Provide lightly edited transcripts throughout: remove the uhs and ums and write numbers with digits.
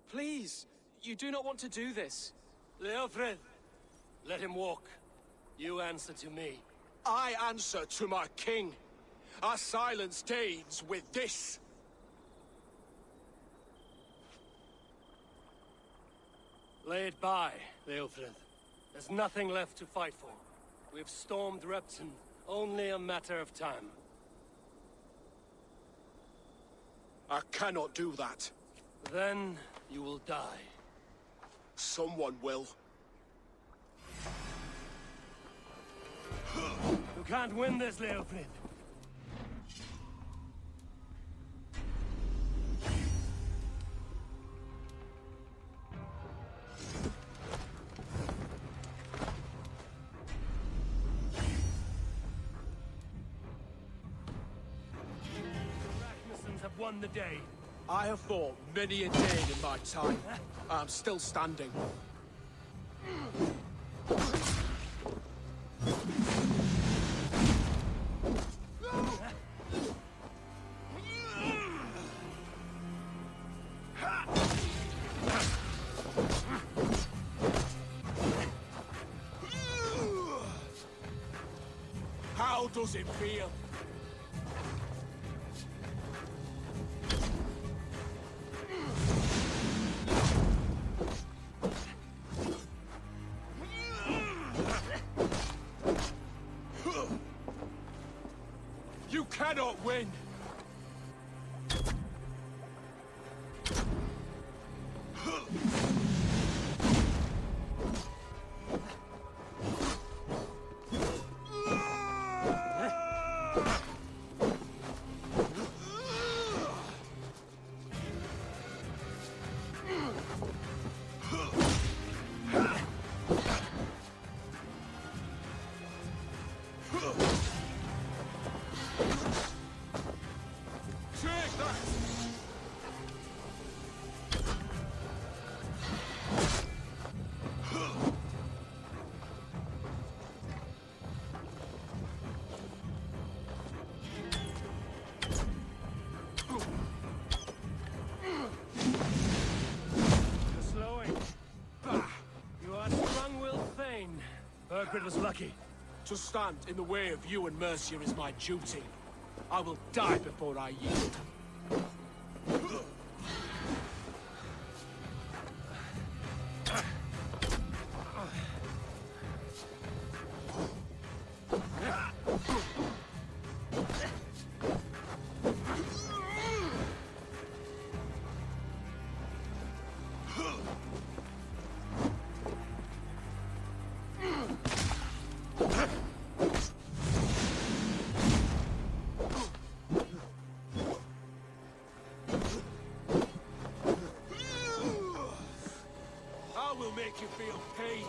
Please, you do not want to do this. Leofred, let him walk. You answer to me. I answer to my king. Our silence Danes with this. Lay it by, Leofred. There's nothing left to fight for. We've stormed Repton. Only a matter of time. I cannot do that. Then you will die. Someone will. You can't win this, Leofrid. Have won the day. I have fought many a day in my time. I'm still standing. How does it feel? You cannot win! Burgred was lucky. To stand in the way of you and Mercia is my duty. I will die before I yield. I will make you feel pain.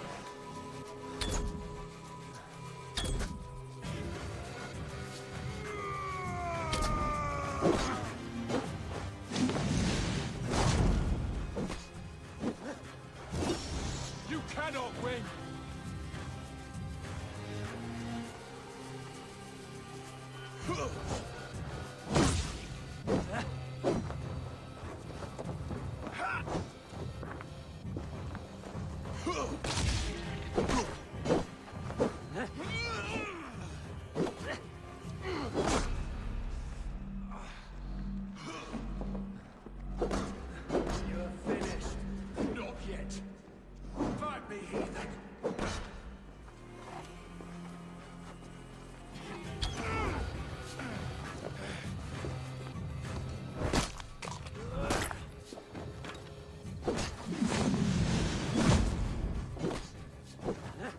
You cannot win. You're finished. Not yet. Fight me here then.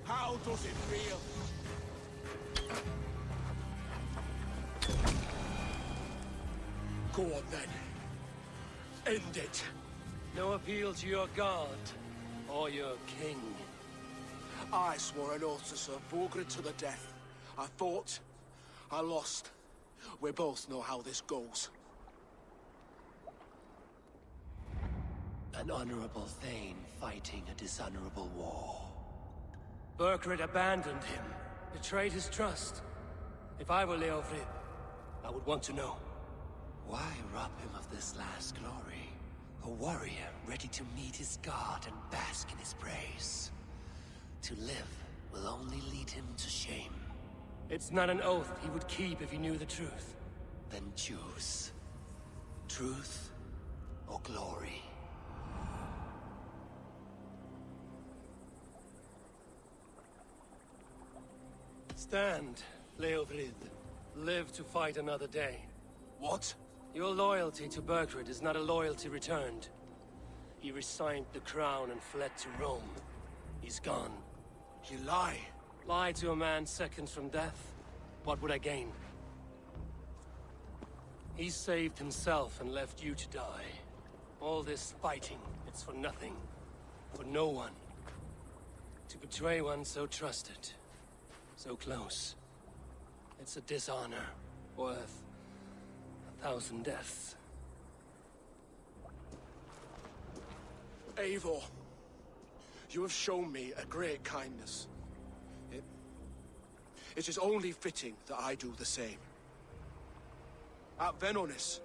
How does it feel? Go on then. End it. No appeal to your god or your king. I swore an oath to serve Valhalla to the death. I fought. I lost. We both know how this goes. An honorable Thane fighting a dishonorable war. Burgred abandoned him, betrayed his trust. If I were Leofrid, I would want to know. Why rob him of this last glory? A warrior ready to meet his god and bask in his praise. To live will only lead him to shame. It's not an oath he would keep if he knew the truth. Then choose. Truth or glory. Stand, Leofrid. Live to fight another day. What? Your loyalty to Burgred is not a loyalty returned. He resigned the crown and fled to Rome. He's gone. You lie. Lie to a man seconds from death? What would I gain? He saved himself and left you to die. All this fighting, it's for nothing. For no one. To betray one so trusted. So close. It's a dishonor. Worth 1,000 deaths. Eivor, you have shown me a great kindness. It is only fitting that I do the same. At Venonis,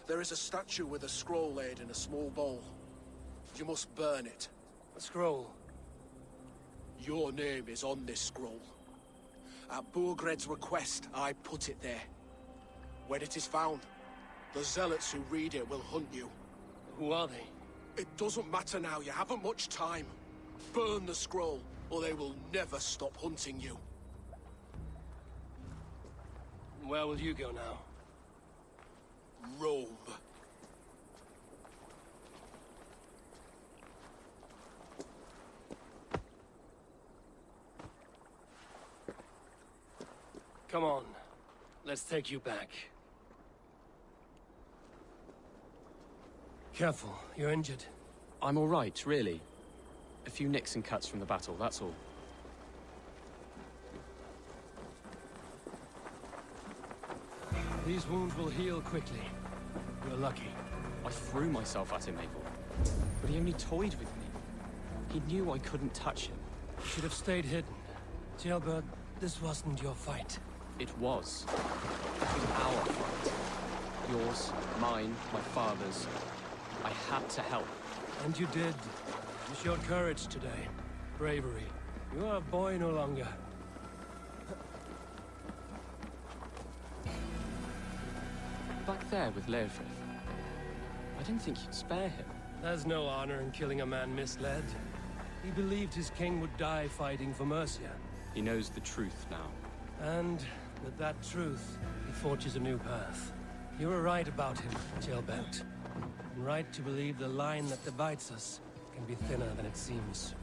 there is a statue with a scroll laid in a small bowl. You must burn it. A scroll. Your name is on this scroll. At Burgred's request, I put it there. When it is found, the zealots who read it will hunt you. Who are they? It doesn't matter now, you haven't much time. Burn the scroll, or they will never stop hunting you. Where will you go now? Rome. Come on. Let's take you back. Careful, you're injured. I'm all right, really. A few nicks and cuts from the battle, that's all. These wounds will heal quickly. You're lucky. I threw myself at him, Abel. But he only toyed with me. He knew I couldn't touch him. You should have stayed hidden. Jailbird, this wasn't your fight. It was. It was our fight. Yours, mine, my father's. I had to help. And you did. You showed courage today. Bravery. You are a boy no longer. Back there with Leofrith. I didn't think you'd spare him. There's no honor in killing a man misled. He believed his king would die fighting for Mercia. He knows the truth now. And with that truth, he forges a new path. You were right about him, Jailbelt. And right to believe the line that divides us can be thinner than it seems.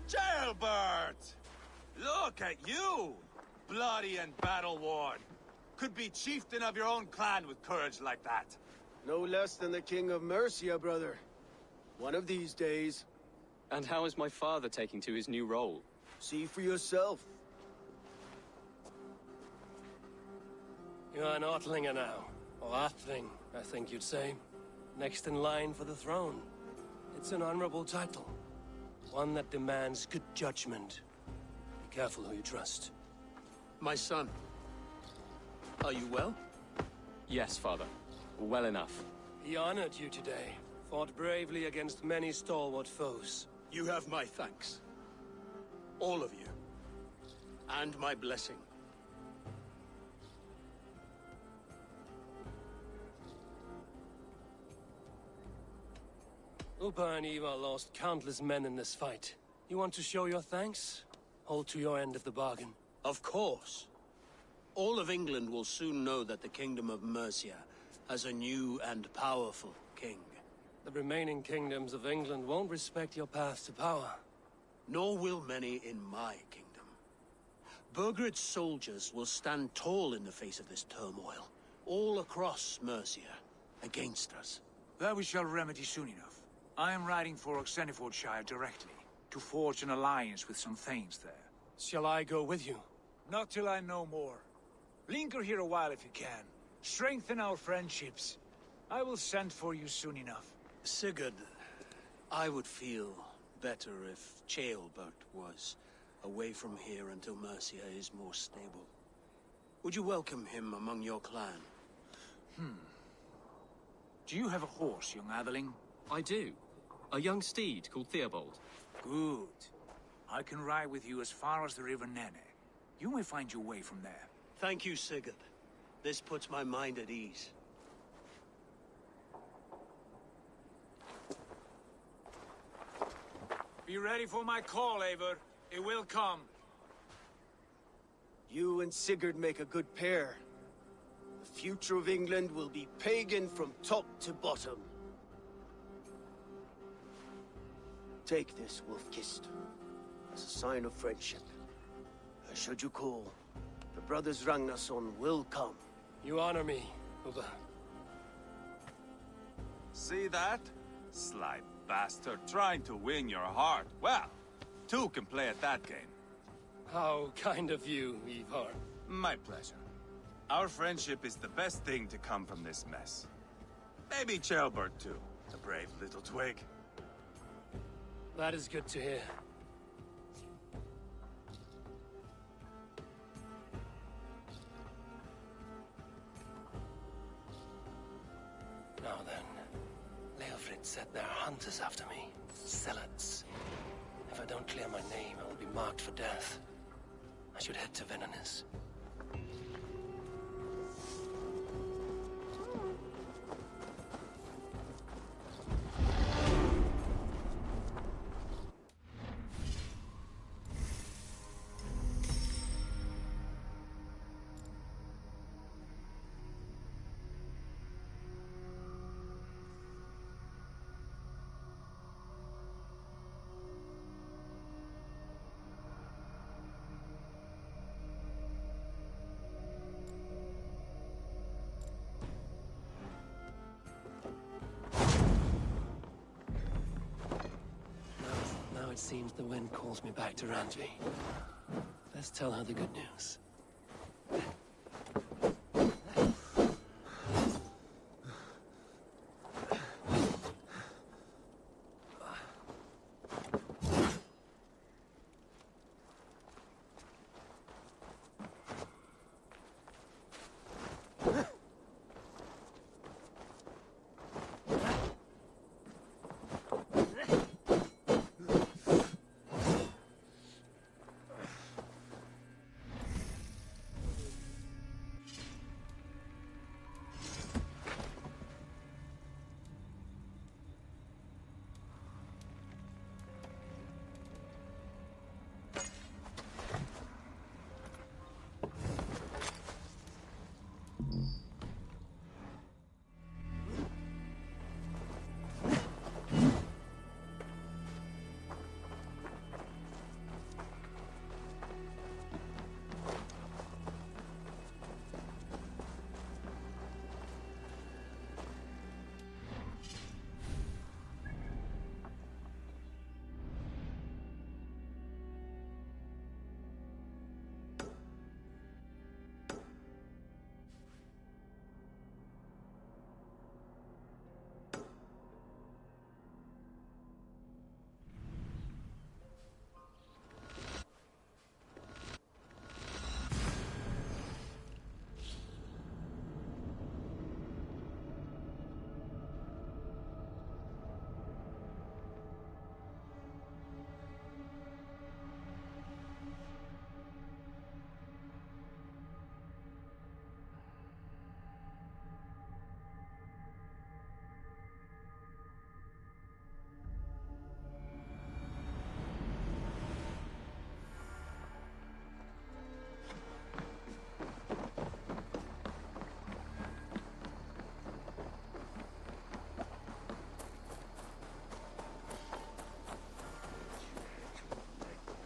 Jailbird! Look at you! Bloody and battle-worn. Could be chieftain of your own clan with courage like that. No less than the King of Mercia, brother. One of these days. And how is my father taking to his new role? See for yourself. You're an Ortlinger now. Or Athling, I think you'd say. Next in line for the throne. It's an honorable title. One that demands good judgment. Be careful who you trust. My son. Are you well? Yes, father. Well enough. He honored you today. Fought bravely against many stalwart foes. You have my thanks. All of you. And my blessing. Upa and Eva lost countless men in this fight. You want to show your thanks? Hold to your end of the bargain. Of course. All of England will soon know that the Kingdom of Mercia has a new and powerful king. The remaining kingdoms of England won't respect your path to power. Nor will many in my kingdom. Burgred's soldiers will stand tall in the face of this turmoil, all across Mercia, against us. That we shall remedy soon enough. I am riding for Oxenifordshire directly, to forge an alliance with some thanes there. Shall I go with you? Not till I know more. Linger here a while if you can. Strengthen our friendships. I will send for you soon enough. Sigurd, I would feel better if Ceolbert was away from here until Mercia is more stable. Would you welcome him among your clan? Do you have a horse, young atheling? I do. A young steed called Theobald. Good. I can ride with you as far as the River Nene. You may find your way from there. Thank you, Sigurd. This puts my mind at ease. Be ready for my call, Eivor. It will come. You and Sigurd make a good pair. The future of England will be pagan from top to bottom. Take this, Wolf-Kissed, as a sign of friendship. And should you call, the brothers Ragnarsson will come. You honor me, Ubba. See that? Sly bastard, trying to win your heart. Well, two can play at that game. How kind of you, Ivar. My pleasure. Our friendship is the best thing to come from this mess. Maybe Ceolbert too, a brave little twig. That is good to hear. Now then, Leofrid said there are hunters after me. Zealots. If I don't clear my name, I will be marked for death. I should head to Venanis. Now it seems the wind calls me back to Ranji. Let's tell her the good news.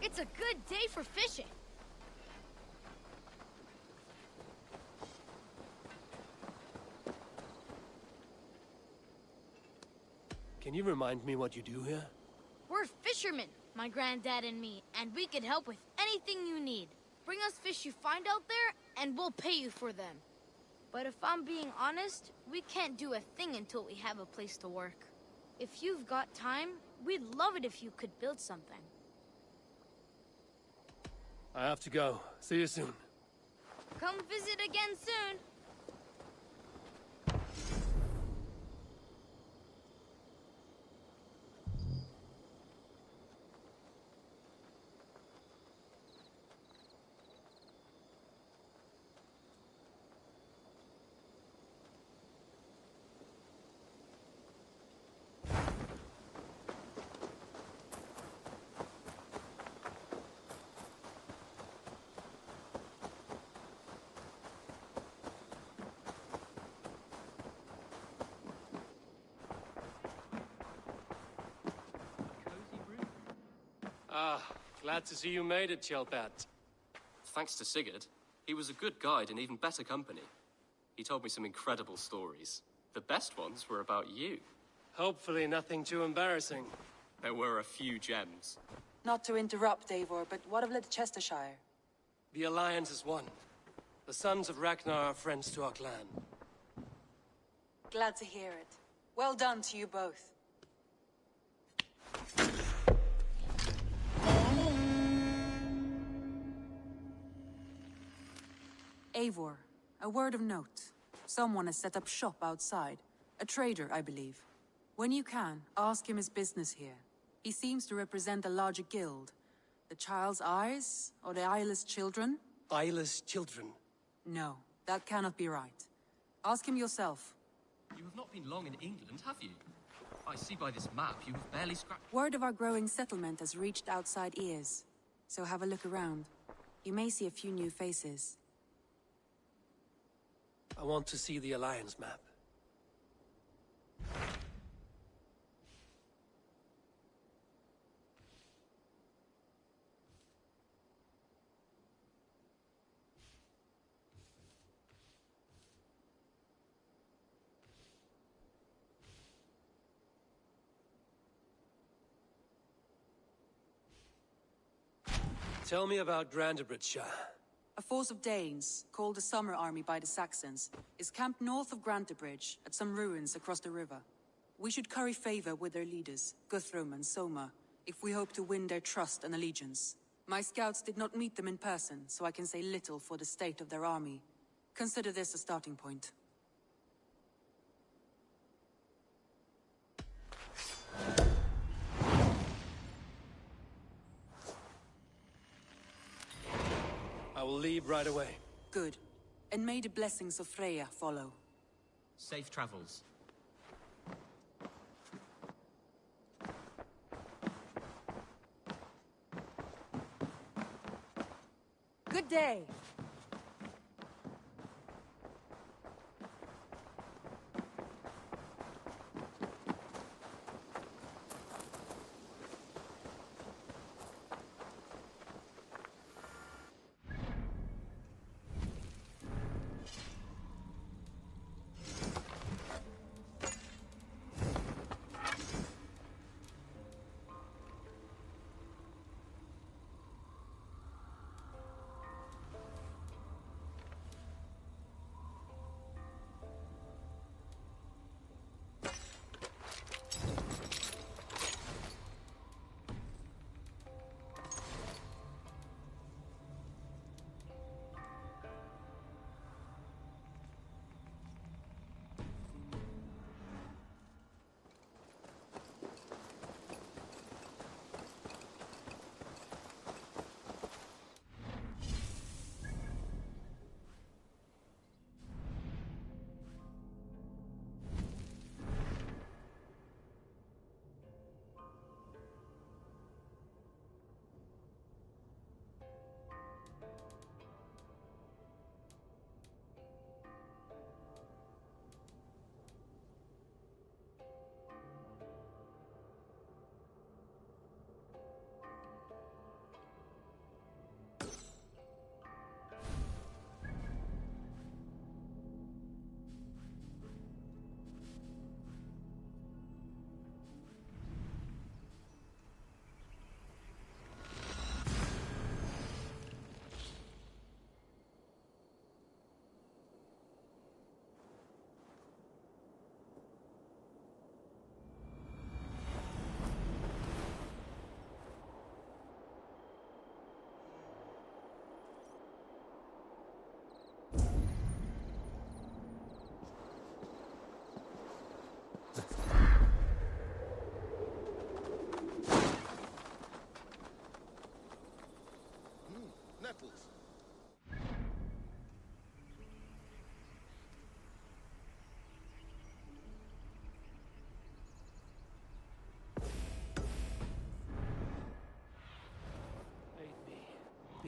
It's a good day for fishing. Can you remind me what you do here? We're fishermen, my granddad and me, and we can help with anything you need. Bring us fish you find out there, and we'll pay you for them. But if I'm being honest, we can't do a thing until we have a place to work. If you've got time, we'd love it if you could build something. I have to go. See you soon. Come visit again soon. Ah, glad to see you made it, Chelpat. Thanks to Sigurd. He was a good guide and even better company. He told me some incredible stories. The best ones were about you. Hopefully nothing too embarrassing. There were a few gems. Not to interrupt, Eivor, but what of Leicestershire? The Alliance is one. The sons of Ragnar are friends to our clan. Glad to hear it. Well done to you both. Eivor, a word of note. Someone has set up shop outside. A trader, I believe. When you can, ask him his business here. He seems to represent a larger guild. The Child's Eyes, or the Eyeless Children? Eyeless children. No, that cannot be right. Ask him yourself. You have not been long in England, have you? I see by this map you have barely scratched... Word of our growing settlement has reached outside ears. So have a look around. You may see a few new faces. I want to see the Alliance map. Tell me about Grandebridgeshire. A force of Danes, called the Summer Army by the Saxons, is camped north of Grantebridge, at some ruins across the river. We should curry favor with their leaders, Guthrum and Soma, if we hope to win their trust and allegiance. My scouts did not meet them in person, so I can say little for the state of their army. Consider this a starting point. I will leave right away. Good. And may the blessings of Freya follow. Safe travels. Good day!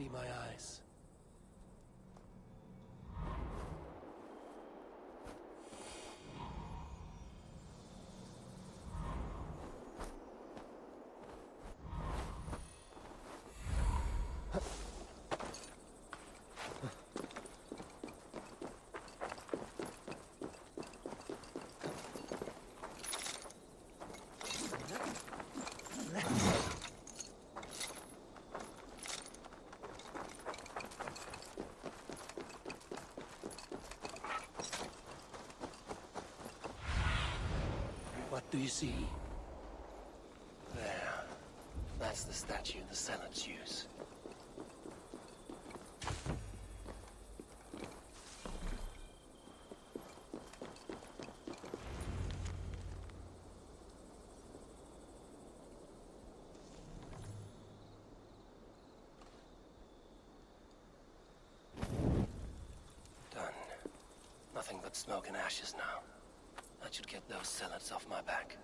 be my eyes. What do you see? There. That's the statue the Zealots use. Done. Nothing but smoke and ashes now. That should get those zealots off my back.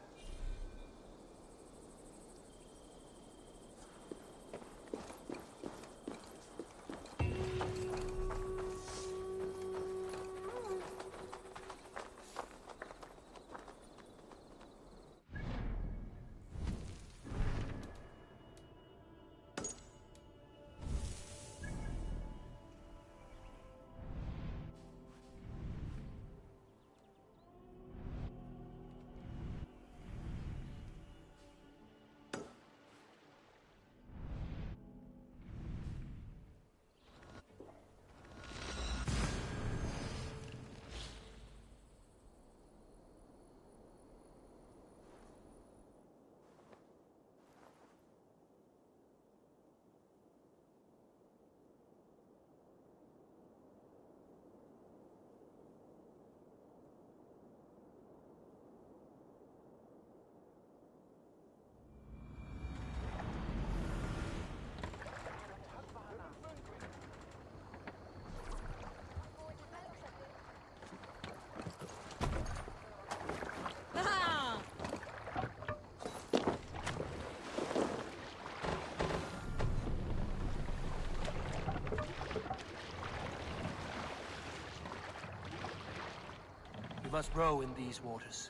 We must row in these waters.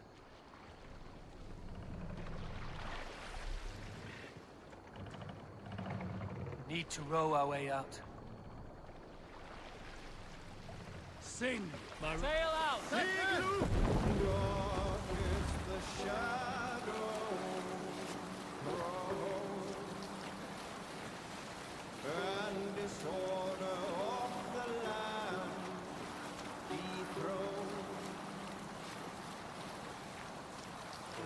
Need to row our way out. Sing, my... Sail out! And disorder of the land dethroned.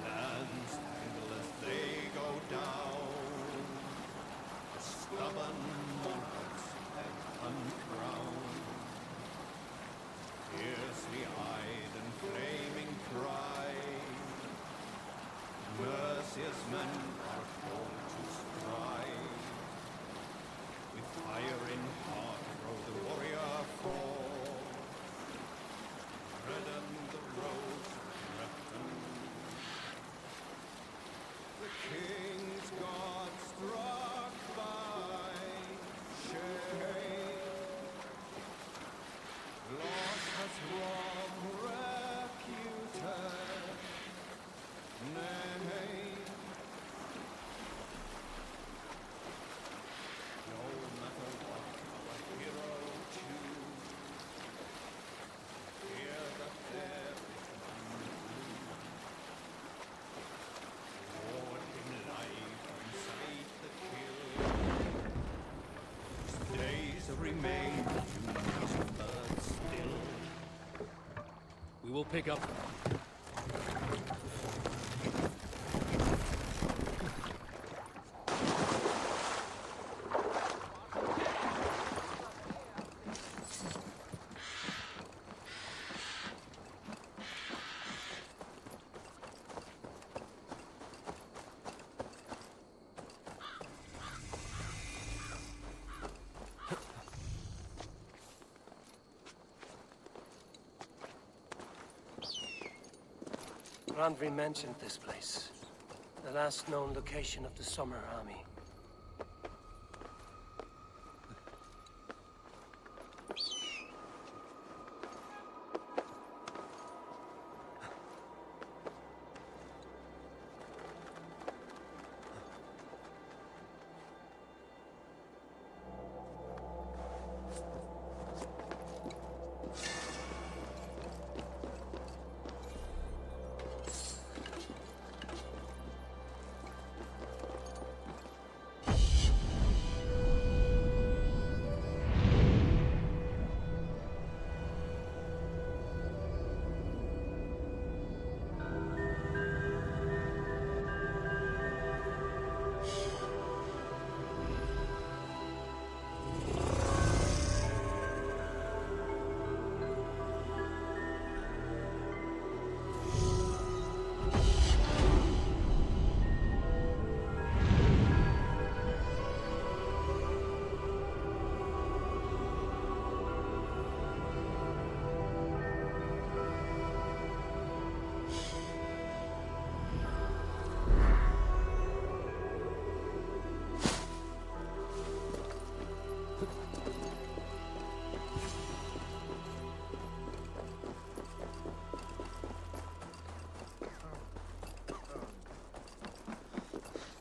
Lands tangle as they go down. The stubborn monarchs have uncrowned. Fiercely eyed and flaming pride. Mercious men are called to strive. With fire in heart rode the warrior forth. Redden the rose of Repton. The king's God struck by shame. Loss has robbed reputed name. No matter what our hero choose, fear that there is none to lose. Lord in life and sight the kill. His days remain but still. We will pick up. Randvi mentioned this place. The last known location of the Summer Army.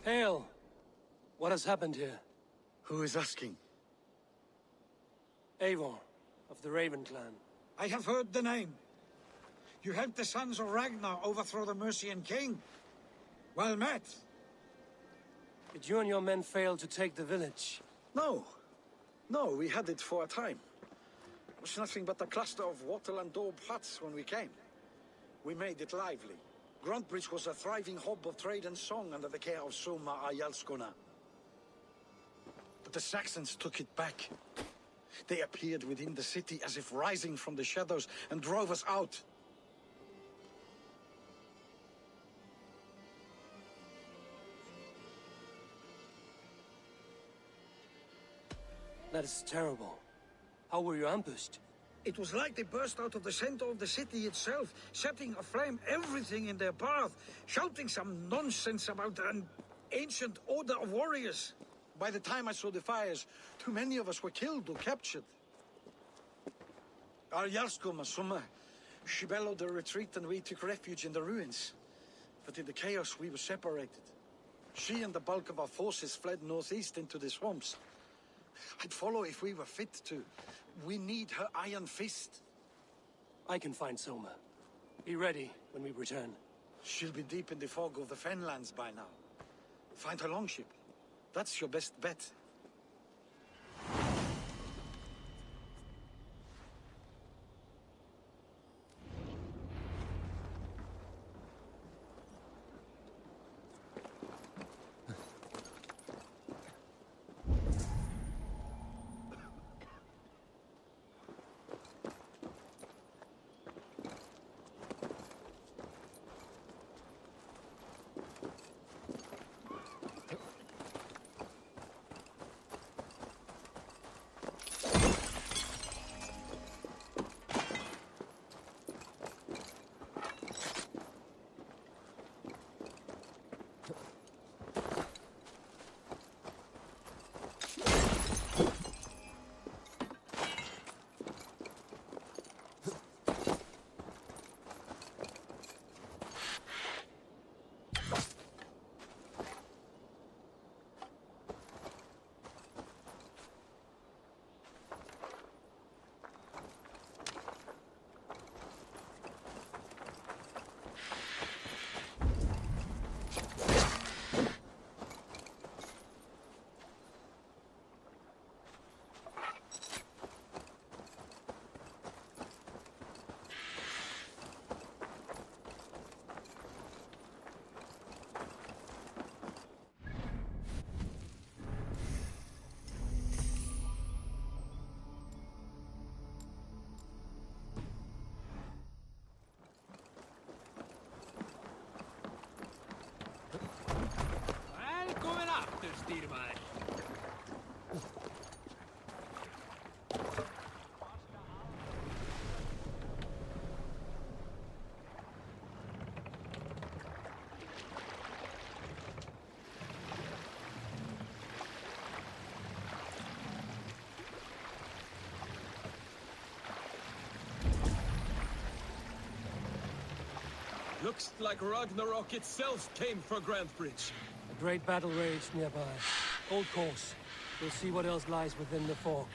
Hail! What has happened here? Who is asking? Eivor, of the Raven clan. I have heard the name. You helped the sons of Ragnar overthrow the Mercian king. Well met. Did you and your men fail to take the village? No. No, we had it for a time. It was nothing but a cluster of wattle and daub huts when we came. We made it lively. Gruntbridge was a thriving hub of trade and song under the care of Soma Ayalskona. But the Saxons took it back. They appeared within the city as if rising from the shadows and drove us out. That is terrible. How were you ambushed? It was like they burst out of the center of the city itself, setting aflame everything in their path, shouting some nonsense about an ancient order of warriors. By the time I saw the fires, too many of us were killed or captured. Our Jarlskoma, Summa, she bellowed a retreat and we took refuge in the ruins. But in the chaos we were separated. She and the bulk of our forces fled northeast into the swamps. I'd follow if we were fit to. We need her iron fist. I can find Soma. Be ready when we return. She'll be deep in the fog of the Fenlands by now. Find her longship. That's your best bet. Looks like Ragnarok itself came for Grantbridge. A great battle raged nearby. Hold course. We'll see what else lies within the fog.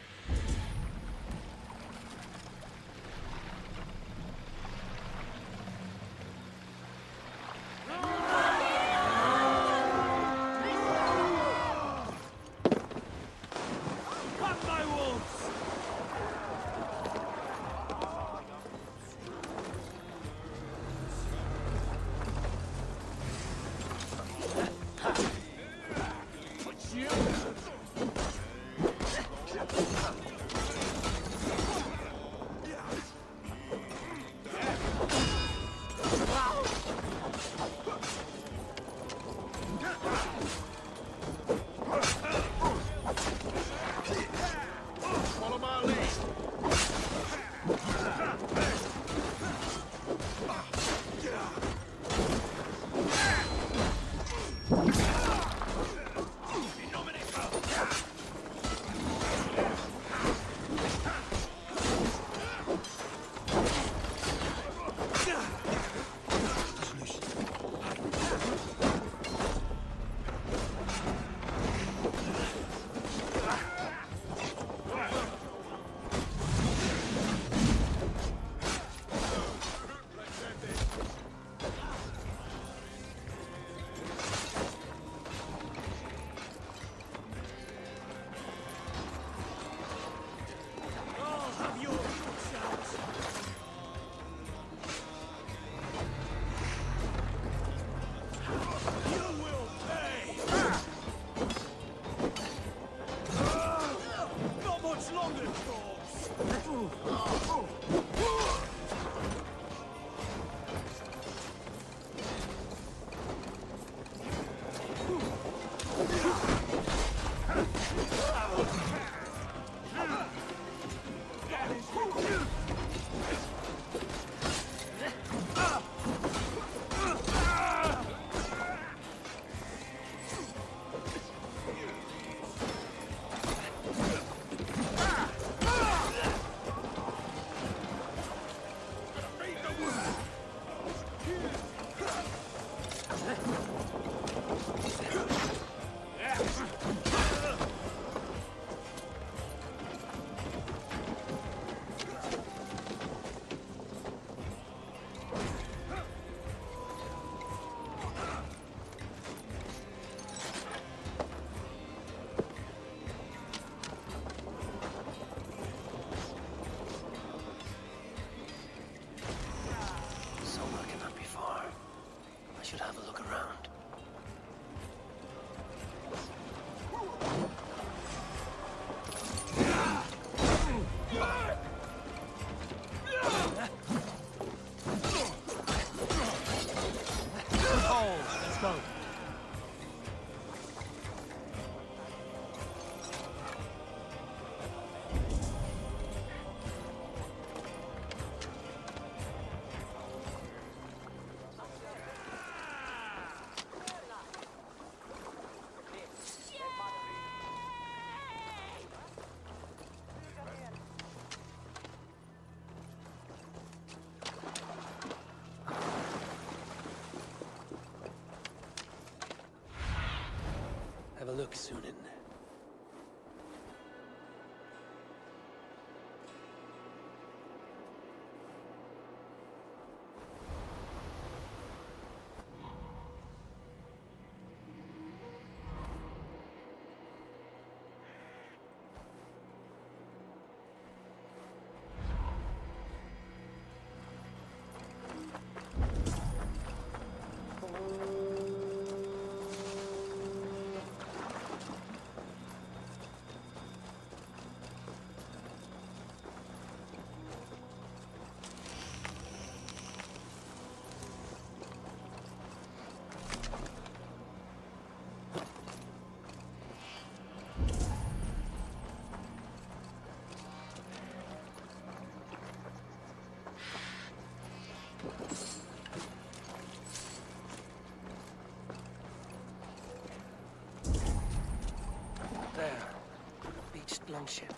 longship.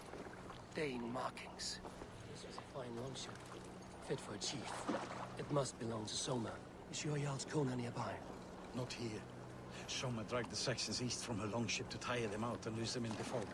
Dane markings. This was a fine longship. Fit for a chief. It must belong to Soma. Is your Jarl's Kona nearby? Not here. Soma dragged the Saxons east from her longship to tire them out and lose them in the fog.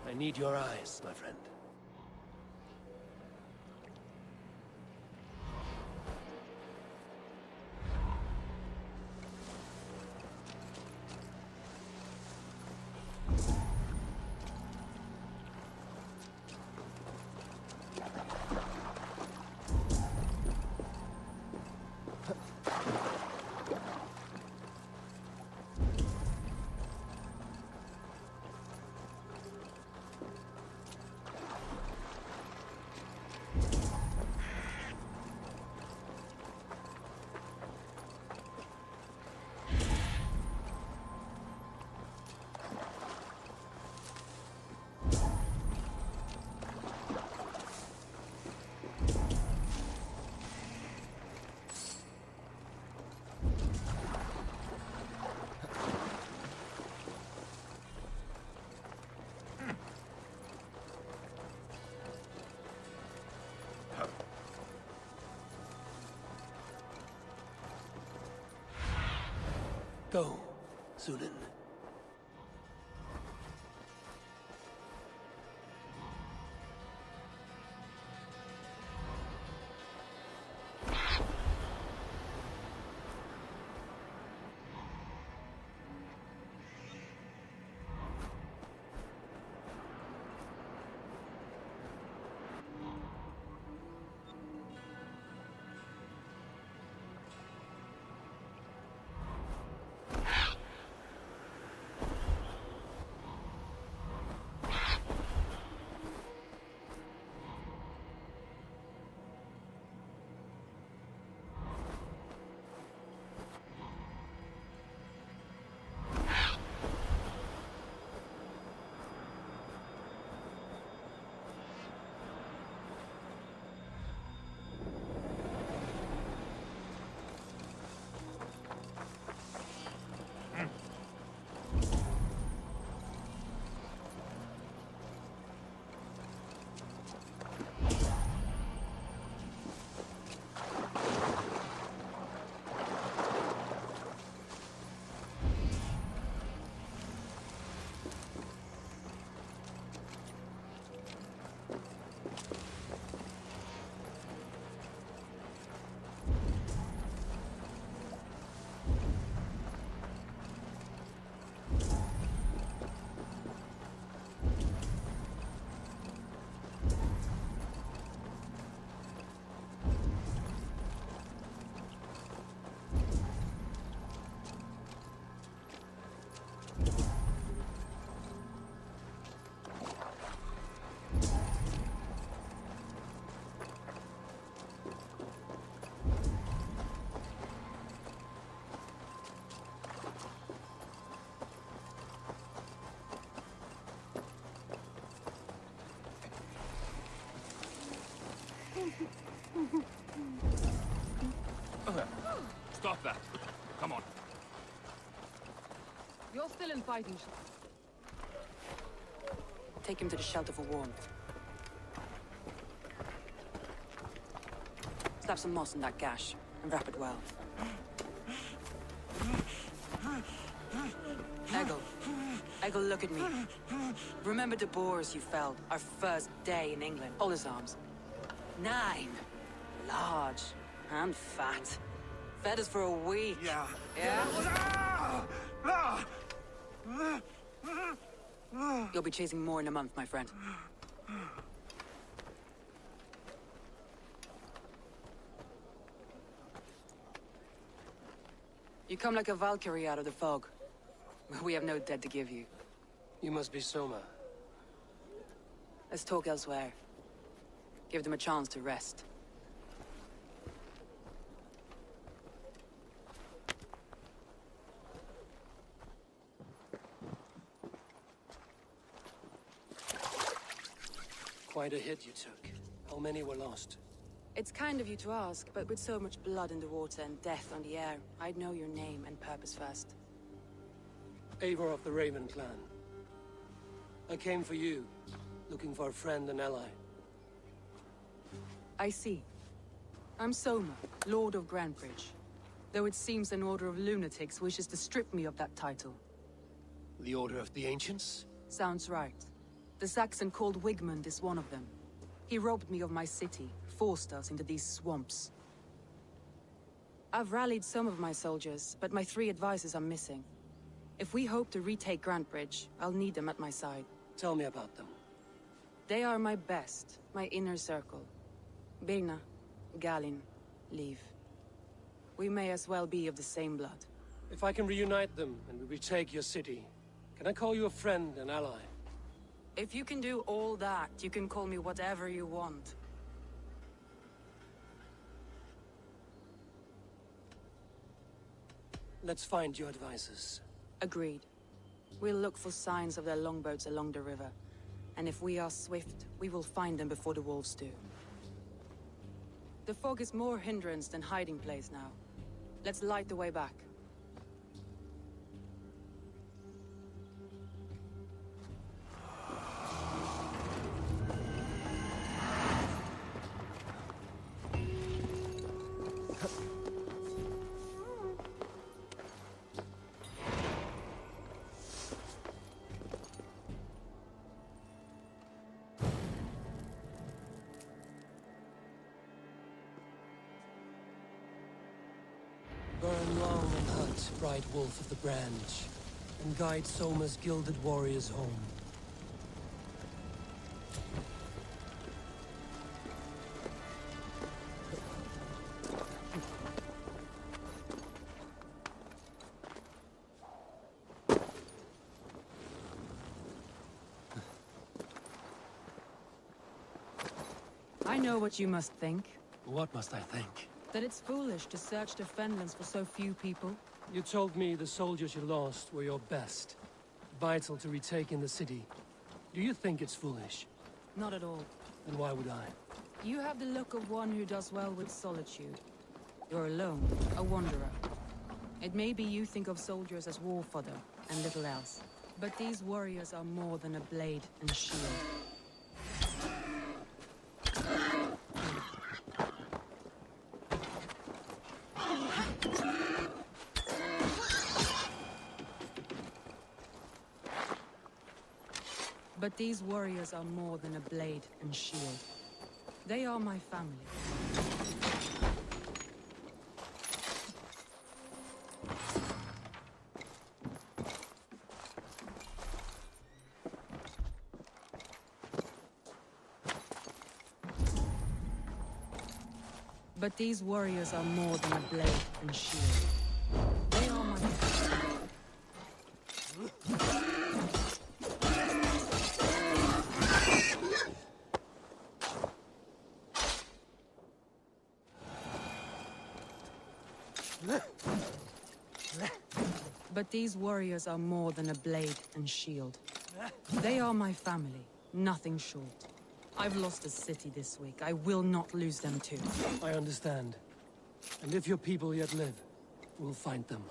I need your eyes, my friend. Go, Sunan. still in fighting shape. Take him to the shelter for warmth. Slap some moss in that gash, and wrap it well. Eggle, look at me. Remember the boars you felled, our first day in England? Hold his arms. 9. Large. And fat. Fed us for a week. Yeah. Yeah? You'll be chasing more in a month, my friend. You come like a Valkyrie out of the fog. We have no dead to give you. You must be Soma. Let's talk elsewhere. Give them a chance to rest. Quite a hit you took. How many were lost? It's kind of you to ask, but with so much blood in the water and death on the air, I'd know your name and purpose first. Eivor of the Raven clan. I came for you, looking for a friend and ally. I see. I'm Soma, Lord of Grantebridge. Though it seems an order of lunatics wishes to strip me of that title. The Order of the Ancients? Sounds right. The Saxon called Wigmund is one of them. He robbed me of my city, forced us into these swamps. I've rallied some of my soldiers, but my 3 advisors are missing. If we hope to retake Grantebridge, I'll need them at my side. Tell me about them. They are my best, my inner circle. Birna, Galin, Liv. We may as well be of the same blood. If I can reunite them and we retake your city, can I call you a friend and ally? If you can do all that, you can call me whatever you want. Let's find your advisors. Agreed. We'll look for signs of their longboats along the river. And if we are swift, we will find them before the wolves do. The fog is more hindrance than hiding place now. Let's light the way back. Burn long and hut, bright wolf of the branch, and guide Soma's gilded warriors home. I know what you must think. What must I think? That it's foolish to search the Fenlands for so few people. You told me the soldiers you lost were your best. Vital to retaking the city. Do you think it's foolish? Not at all. Then why would I? You have the look of one who does well with solitude. You're alone, a wanderer. It may be you think of soldiers as war fodder, and little else. But these warriors are more than a blade and shield. But these warriors are more than a blade and shield. They are my family. But these warriors are more than a blade and shield. They are my But these warriors are more than a blade and shield. They are my family, nothing short. I've lost a city this week. I will not lose them too. I understand. And if your people yet live, we'll find them.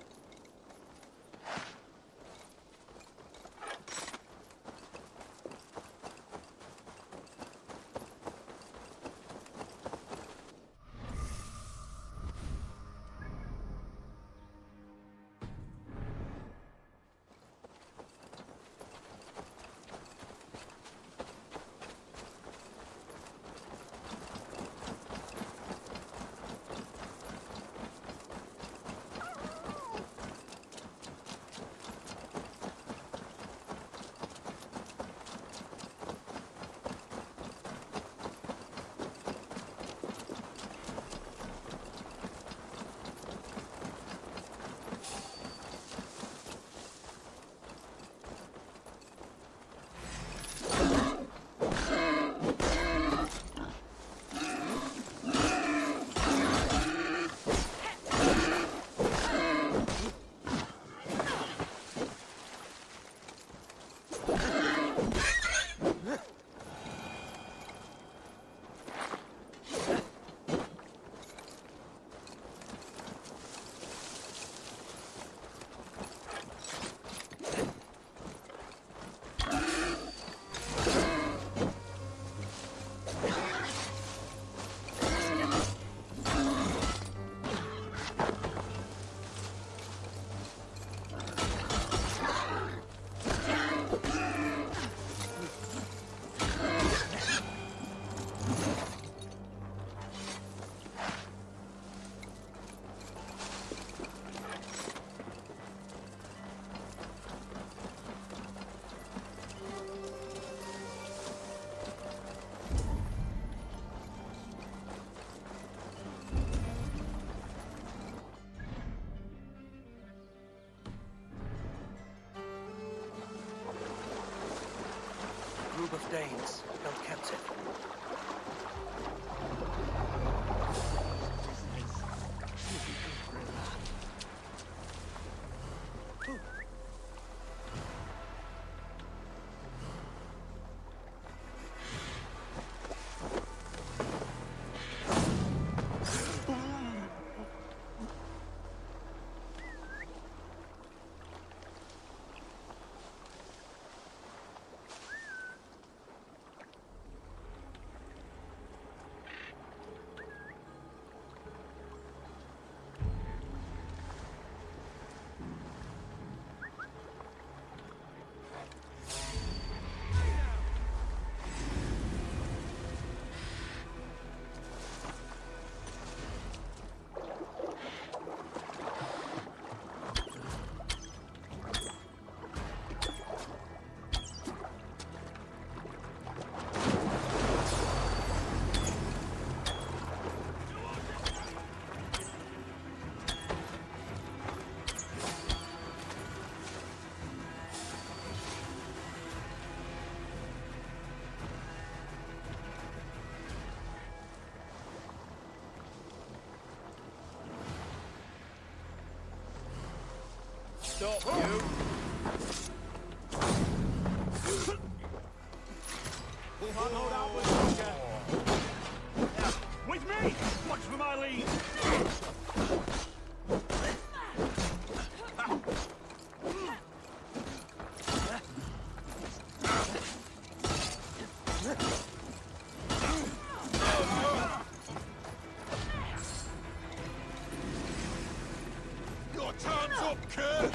Group of Danes held captive. Stop, you! Hold out with soldier. With me! Watch for my lead! Your time's up, kid!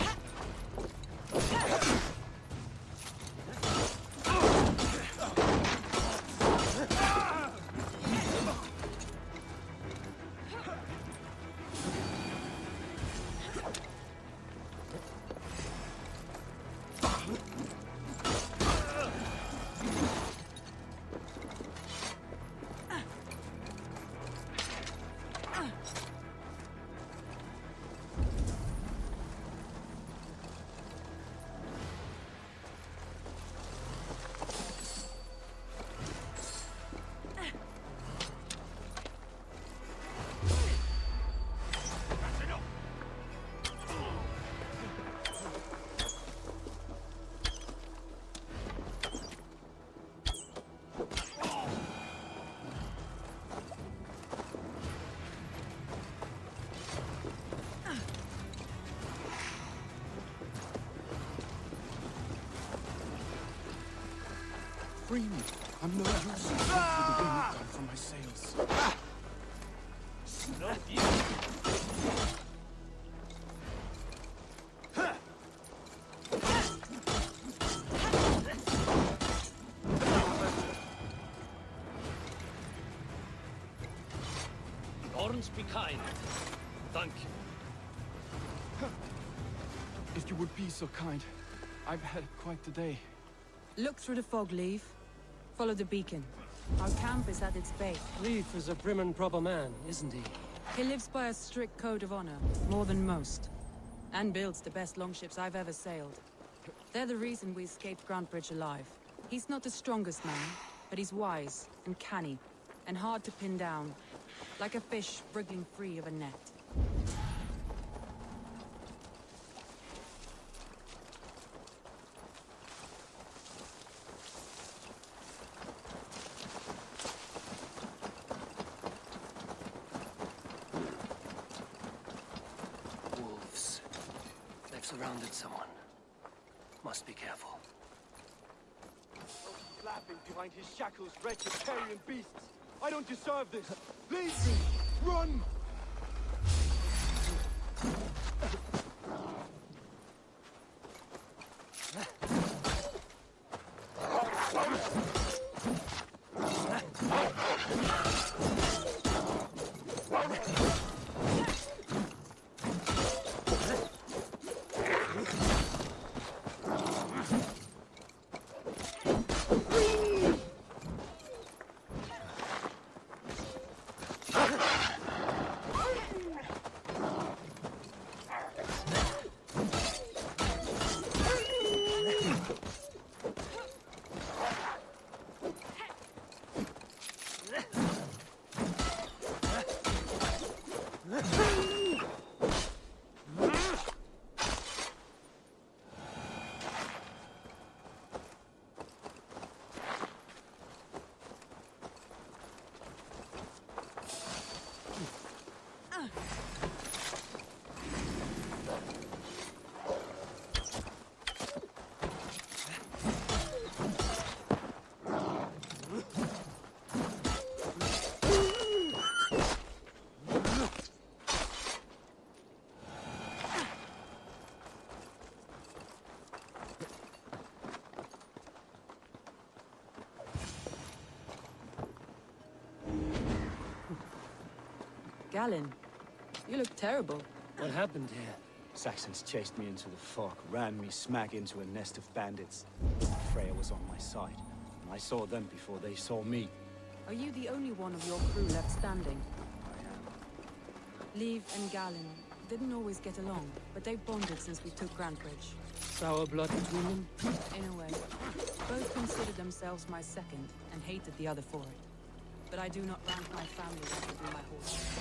Free me. I'm no use. With the wind gone from my sails. No deal. Orms be kind. Thank you. If you would be so kind. I've had quite the day. Look through the fog, Leaf. Follow the beacon. Our camp is at its base. Leif is a prim and proper man, isn't he? He lives by a strict code of honor, more than most. And builds the best longships I've ever sailed. They're the reason we escaped Grantebridge alive. He's not the strongest man, but he's wise and canny, and hard to pin down. Like a fish wriggling free of a net. wounded someone. Must be careful. Flapping behind his shackles, wretched carrion beasts! I don't deserve this! Leave me! Run! Galen, you look terrible. What happened here? Saxons chased me into the fog, ran me smack into a nest of bandits. Freya was on my side, and I saw them before they saw me. Are you the only one of your crew left standing? Leave and Galen didn't always get along, but they've bonded since we took Grantebridge. Sour blood between them? In a way. Both considered themselves my second, and hated the other for it. But I do not rank my family as to be my horse.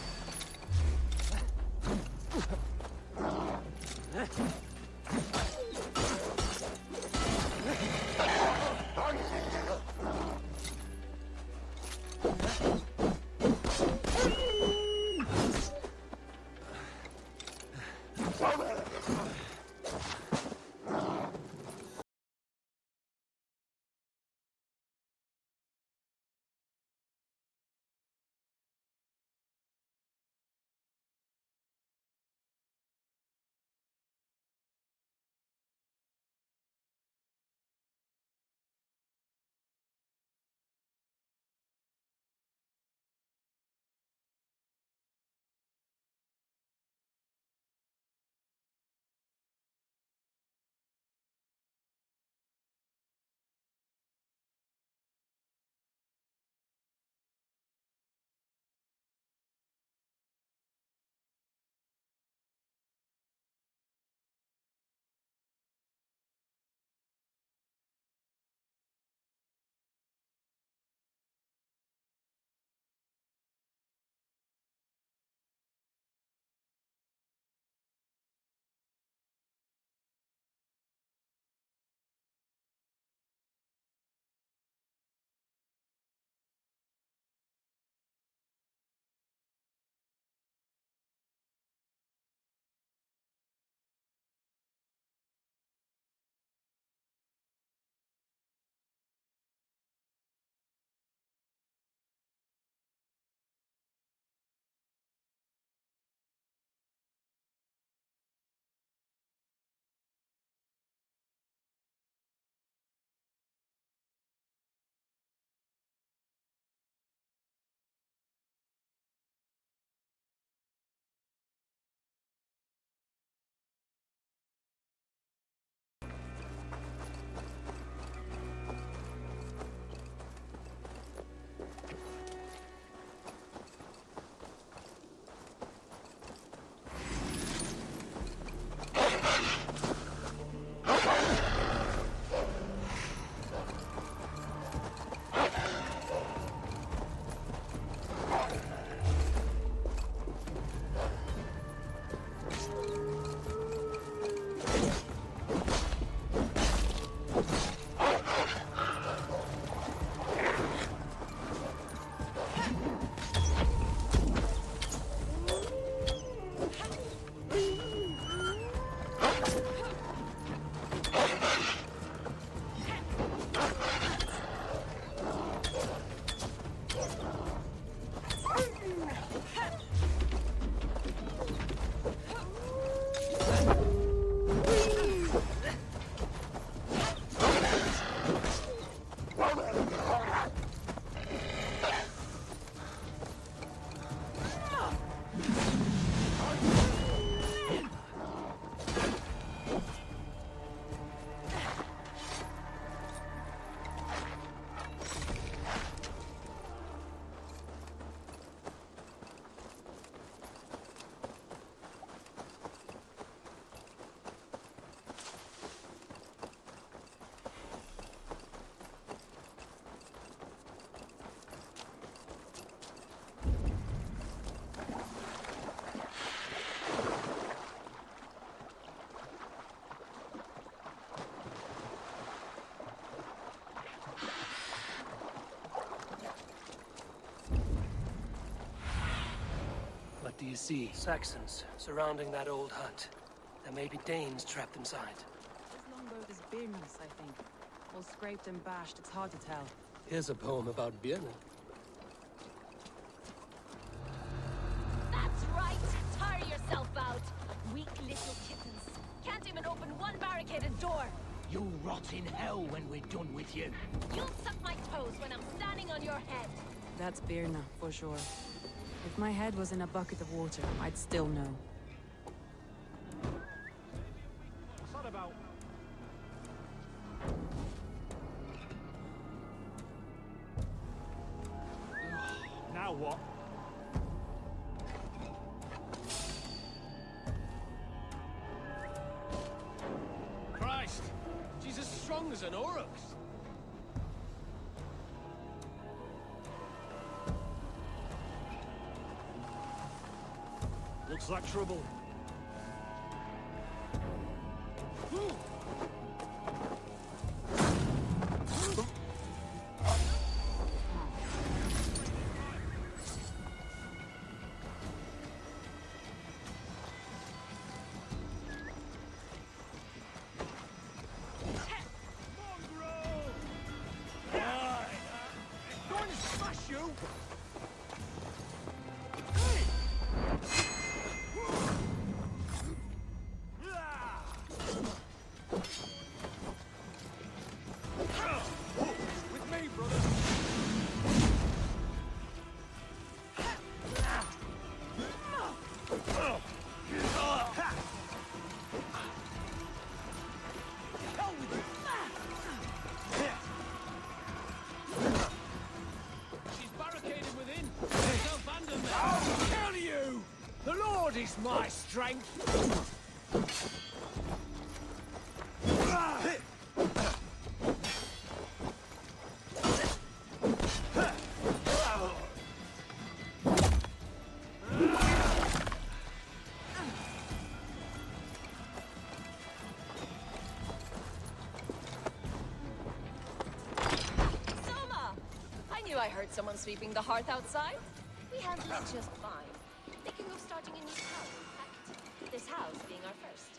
you see? Saxons surrounding that old hut. There may be Danes trapped inside. This longboat is Birna's, I think. All scraped and bashed, it's hard to tell. Here's a poem about Birna. That's right! Tire yourself out! Weak little kittens. Can't even open one barricaded door! You'll rot in hell when we're done with you. You'll suck my toes when I'm standing on your head! That's Birna, for sure. If my head was in a bucket of water, I'd still know. What's that about? Now what? Christ! She's as strong as an oryx! Looks like trouble. Going to smash you! With me, brother! Hell with you! She's barricaded within. There's no abandonment. I'll kill you! The Lord is my strength! Soma! I knew I heard someone sweeping the hearth outside. We handled it just fine. Thinking of starting a new house, in fact. This house being our first.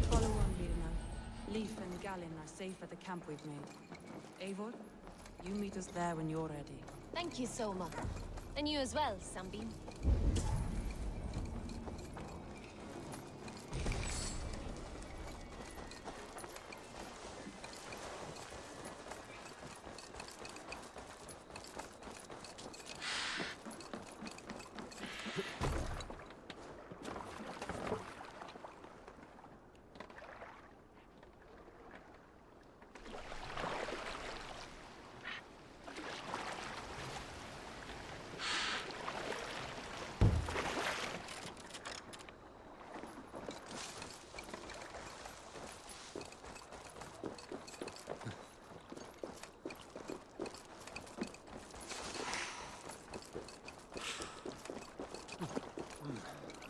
Follow on, Birna. Leif and Gallin are safe at the camp we've made. Eivor, you meet us there when you're ready. Thank you, Soma. And you as well, Sunbeam.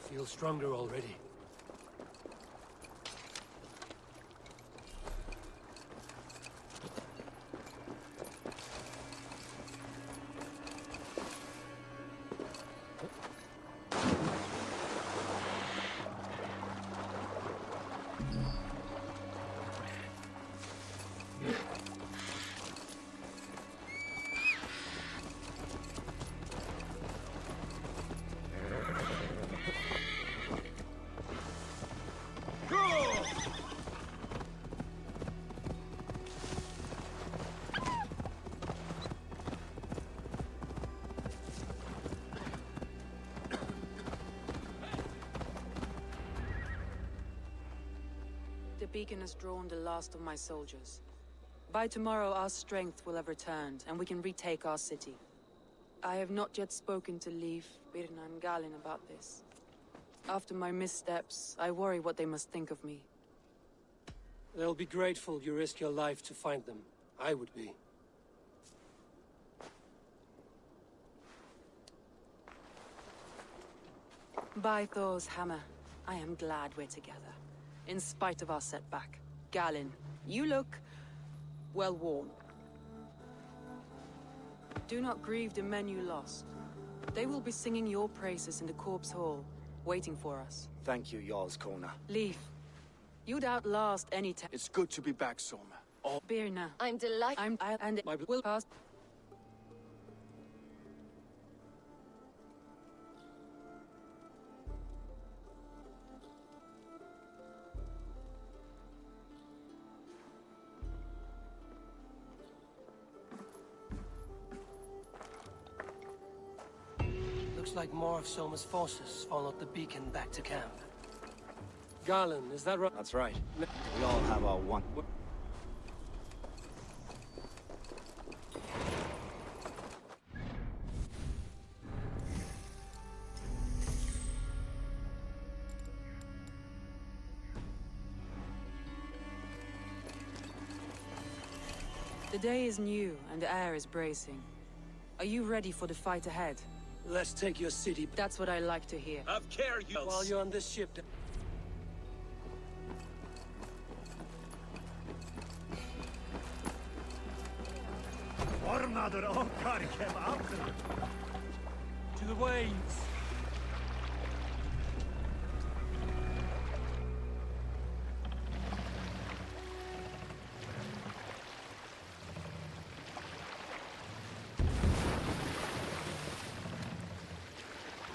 Feel stronger already. The beacon has drawn the last of my soldiers. By tomorrow, our strength will have returned, and we can retake our city. I have not yet spoken to Leif, Birna, and Gallin about this. After my missteps, I worry what they must think of me. They'll be grateful you risked your life to find them. I would be. By Thor's hammer, I am glad we're together. In spite of our setback. Gallin, you look well worn. Do not grieve the men you lost. They will be singing your praises in the corpse hall, waiting for us. Thank you, Jarl's Corner. Leave. You'd outlast any time. It's good to be back, Soma. Oh, Beer now. I'm delighted. And it will pass. Looks like more of Soma's forces followed the beacon back to camp. Garland, is that right? That's right. We all have our one. The day is new, and the air is bracing. Are you ready for the fight ahead? Let's take your city. That's what I like to hear. Have care, you. While you're on this ship. To the waves.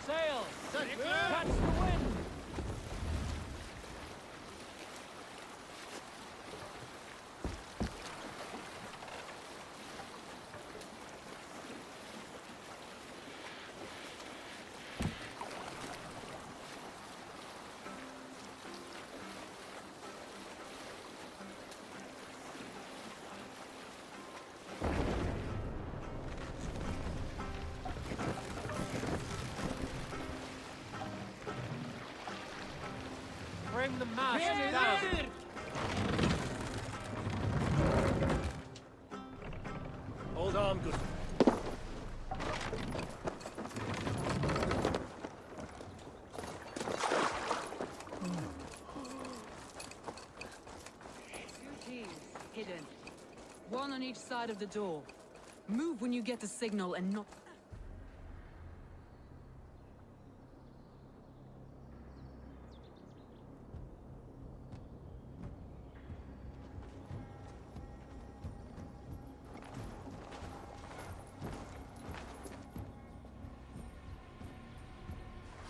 Sail! Catch the wind! Bring the mast down! Hold on, good. Two teams, hidden. One on each side of the door. Move when you get the signal and not...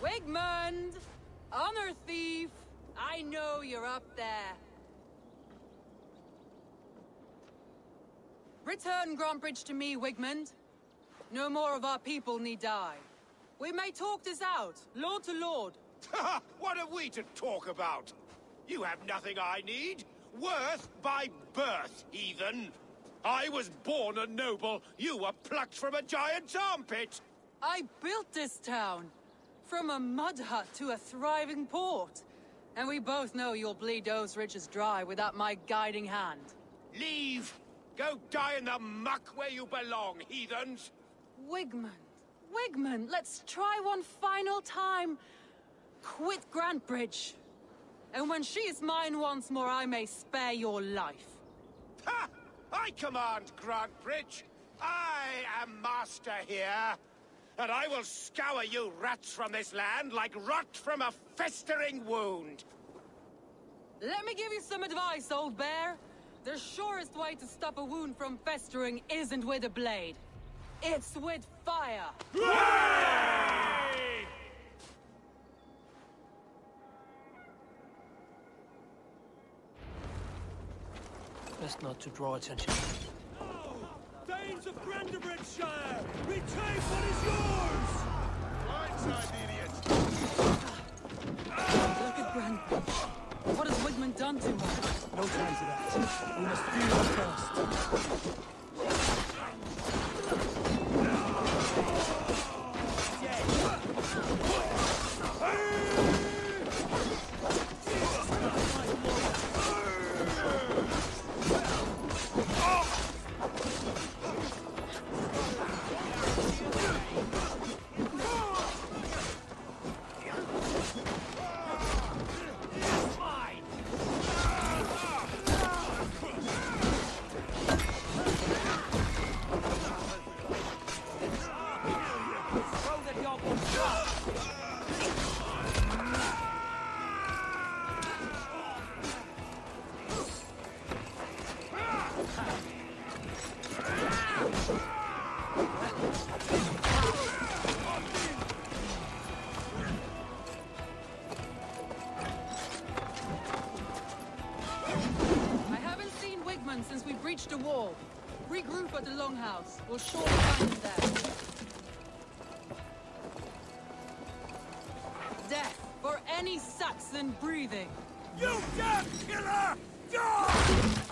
Wigmund! Honor thief! I know you're up there. Return Grantbridge to me, Wigmund. No more of our people need die. We may talk this out, lord to lord. What have we to talk about? You have nothing I need. Worth by birth, heathen. I was born a noble. You were plucked from a giant's armpit. I built this town. From a mud hut to a thriving port. And we both know you'll bleed those riches dry without my guiding hand. Leave! Go die in the muck where you belong, heathens! Wigmund, Wigmund, let's try one final time. Quit Grantbridge. And when she is mine once more, I may spare your life. Ha! I command Grantbridge. I am master here. And I will scour you rats from this land like rot from a festering wound. Let me give you some advice, old bear. The surest way to stop a wound from festering isn't with a blade. It's with fire. Best not to draw attention. Danes of Brandenburgshire! Retrieve what is yours! Blindside, idiot! Look at Grantbridge. What has Wigmund done to her? No time for that. We must feel her first. look at the Longhouse. We'll surely find him there. Death for any Saxon breathing. You damn killer! Die!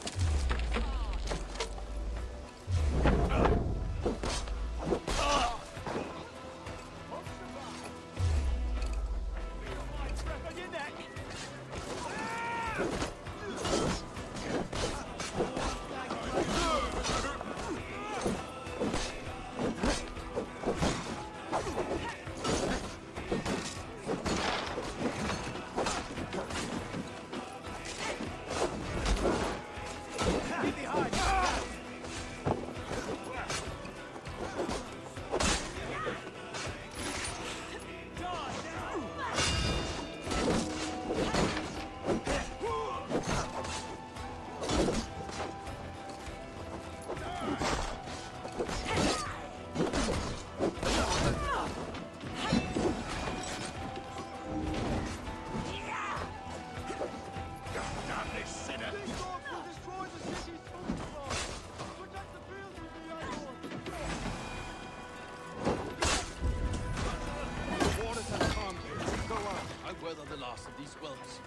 The last of these whelps.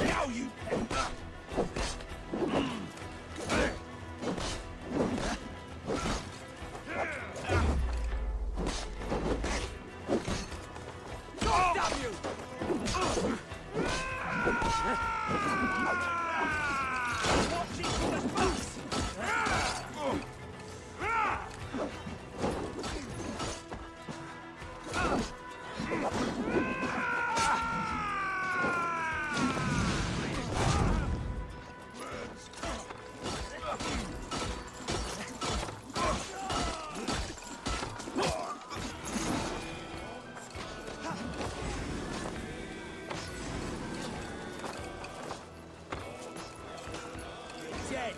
Now you... Damn you! Dead.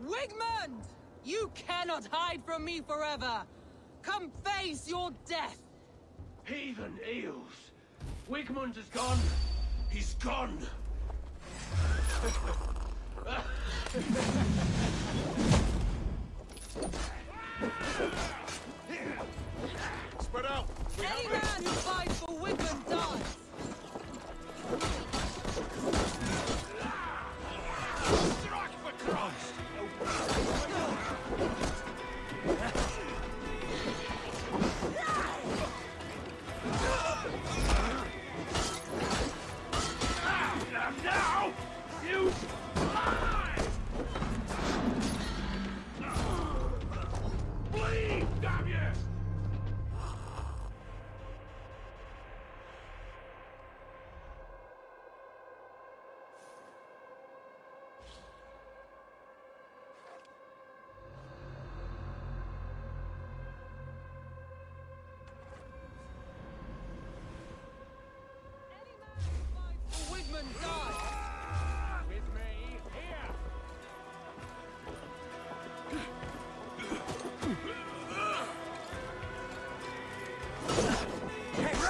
Wigmund! You cannot hide from me forever! Come face your death! Heathen eels. Wigmund is gone. He's gone. Spread out. Any man who fights for Wigmund dies! Strike for Christ! Now! You lie! Bleed, damn you! Wigmund dies! With me, here!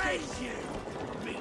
Raise you! Me.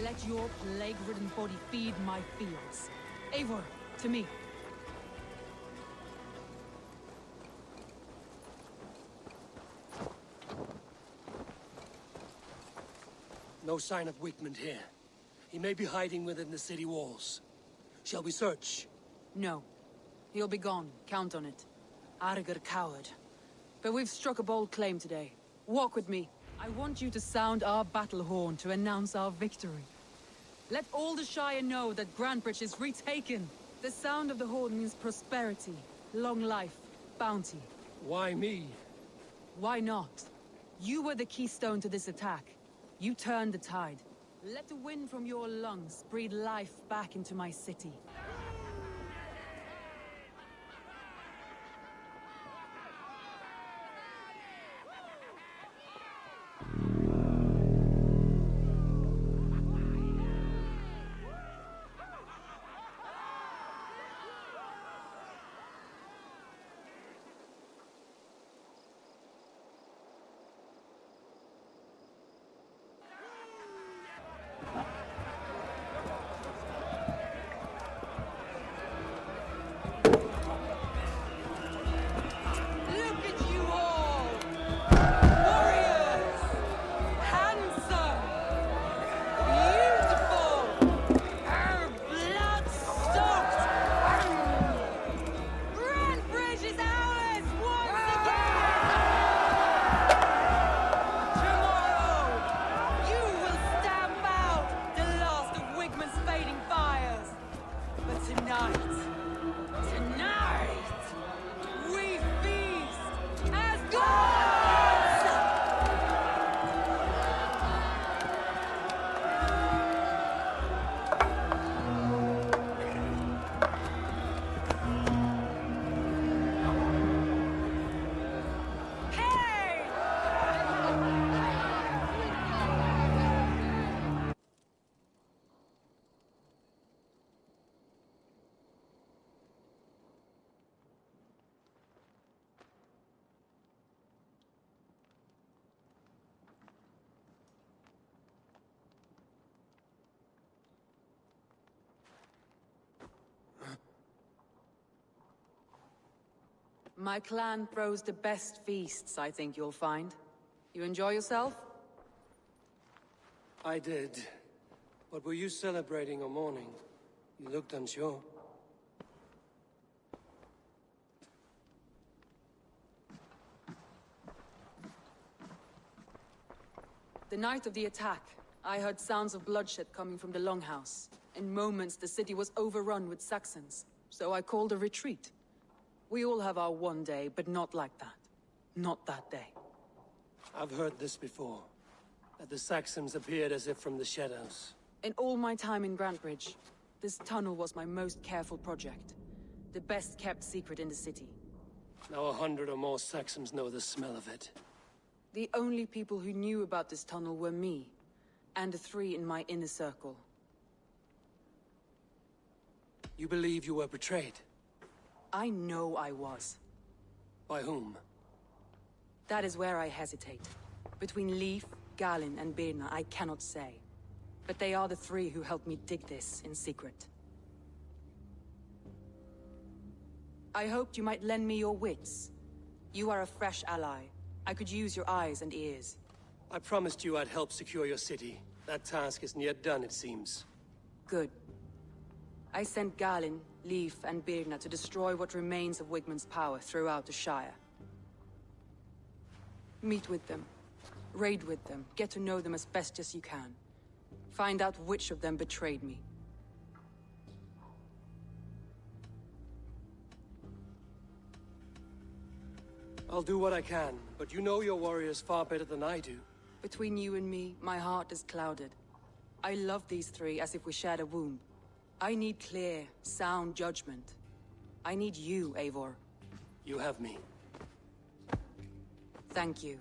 let your plague-ridden body feed my fields. Eivor, to me. No sign of Wigmund here. He may be hiding within the city walls. Shall we search? No. He'll be gone. Count on it. Arger coward. But we've struck a bold claim today. Walk with me. I want you to sound our battle horn to announce our victory. Let all the Shire know that Grantebridge is retaken. The sound of the horn means prosperity, long life, bounty. Why me? Why not? You were the keystone to this attack. You turned the tide. Let the wind from your lungs breathe life back into my city. My clan throws the best feasts, I think you'll find. You enjoy yourself? I did. But were you celebrating or mourning? You looked unsure. The night of the attack, I heard sounds of bloodshed coming from the Longhouse. In moments, the city was overrun with Saxons, so I called a retreat. We all have our one day, but not like that. Not that day. I've heard this before. That the Saxons appeared as if from the shadows. In all my time in Grantebridge, this tunnel was my most careful project. The best kept secret in the city. Now 100 or more Saxons know the smell of it. The only people who knew about this tunnel were me, and the 3 in my inner circle. You believe you were betrayed? I know I was. By whom? That is where I hesitate. Between Leif, Galinn, and Birna, I cannot say. But they are the 3 who helped me dig this in secret. I hoped you might lend me your wits. You are a fresh ally. I could use your eyes and ears. I promised you I'd help secure your city. That task isn't yet done, it seems. Good. I sent Galinn, Leif, and Birna to destroy what remains of Wigmund's power throughout the Shire. Meet with them. Raid with them. Get to know them as best as you can. Find out which of them betrayed me. I'll do what I can, but you know your warriors far better than I do. Between you and me, my heart is clouded. I love these 3 as if we shared a womb. I need clear, sound judgment. I need you, Eivor. You have me. Thank you.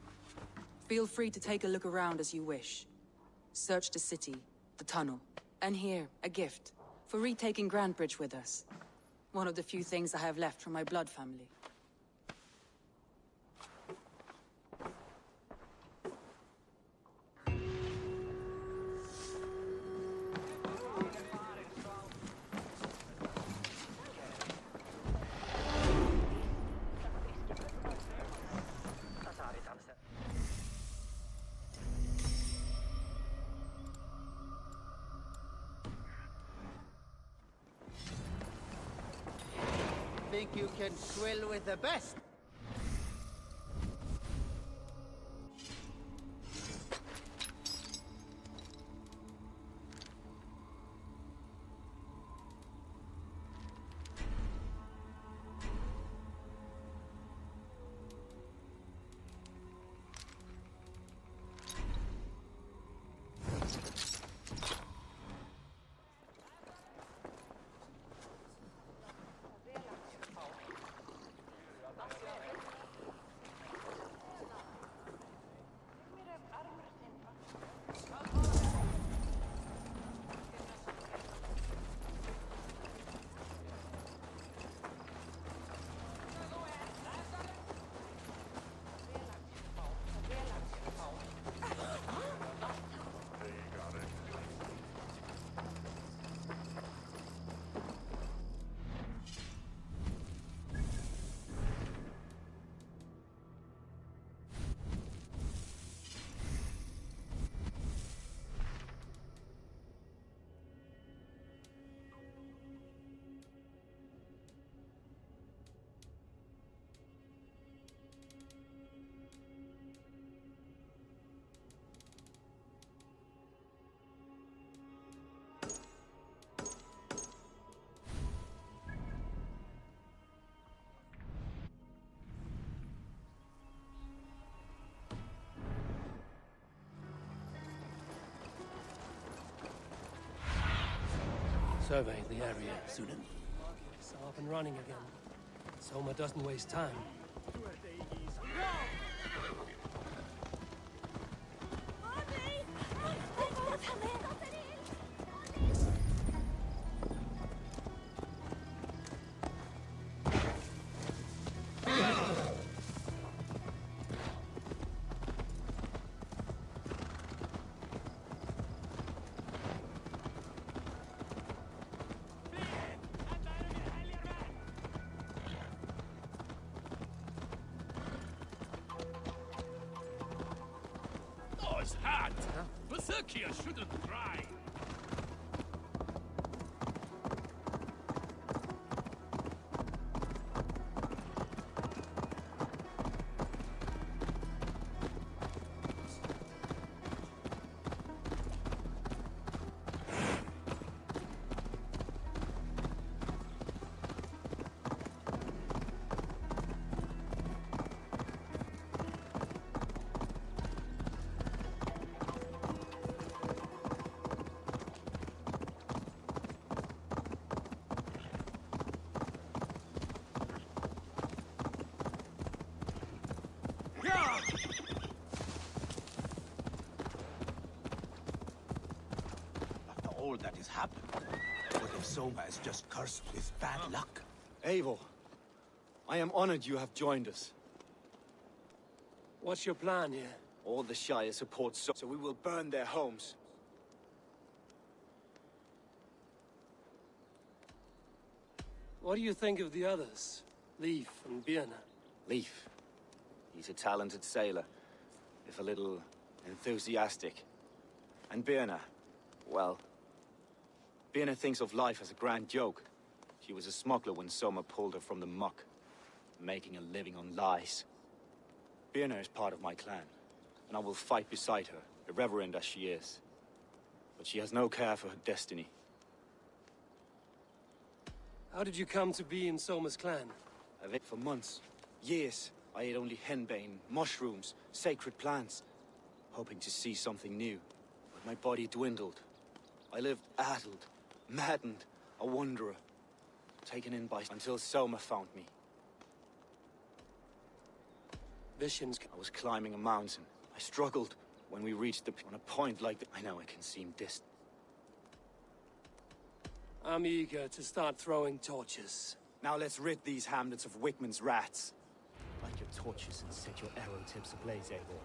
Feel free to take a look around as you wish. Search the city, the tunnel, and here, a gift, for retaking Grantebridge with us. One of the few things I have left from my blood family. think you can swill with the best? Survey the area, Sunan. It's up and running again. Soma doesn't waste time. Oh, it's hot! Berserkia shouldn't cry! After all that has happened, what if Soma is just cursed with bad luck? Eivor, I am honored you have joined us. What's your plan here? All the Shire support so we will burn their homes. What do you think of the others? Leif and Birna? Leif. He's a talented sailor, if a little enthusiastic. And Birna, well, Birna thinks of life as a grand joke. She was a smuggler when Soma pulled her from the muck, making a living on lies. Birna is part of my clan, and I will fight beside her, irreverent as she is. But she has no care for her destiny. How did you come to be in Soma's clan? I've ate for months, years. I ate only henbane, mushrooms, sacred plants, hoping to see something new. But my body dwindled. I lived addled, maddened, a wanderer, taken in by until Soma found me. Visions. I was climbing a mountain. I struggled when we reached on a point like that. I know it can seem distant. I'm eager to start throwing torches. Now let's rid these hamlets of Wickman's rats. Light your torches and set your arrow tips ablaze, Eivor.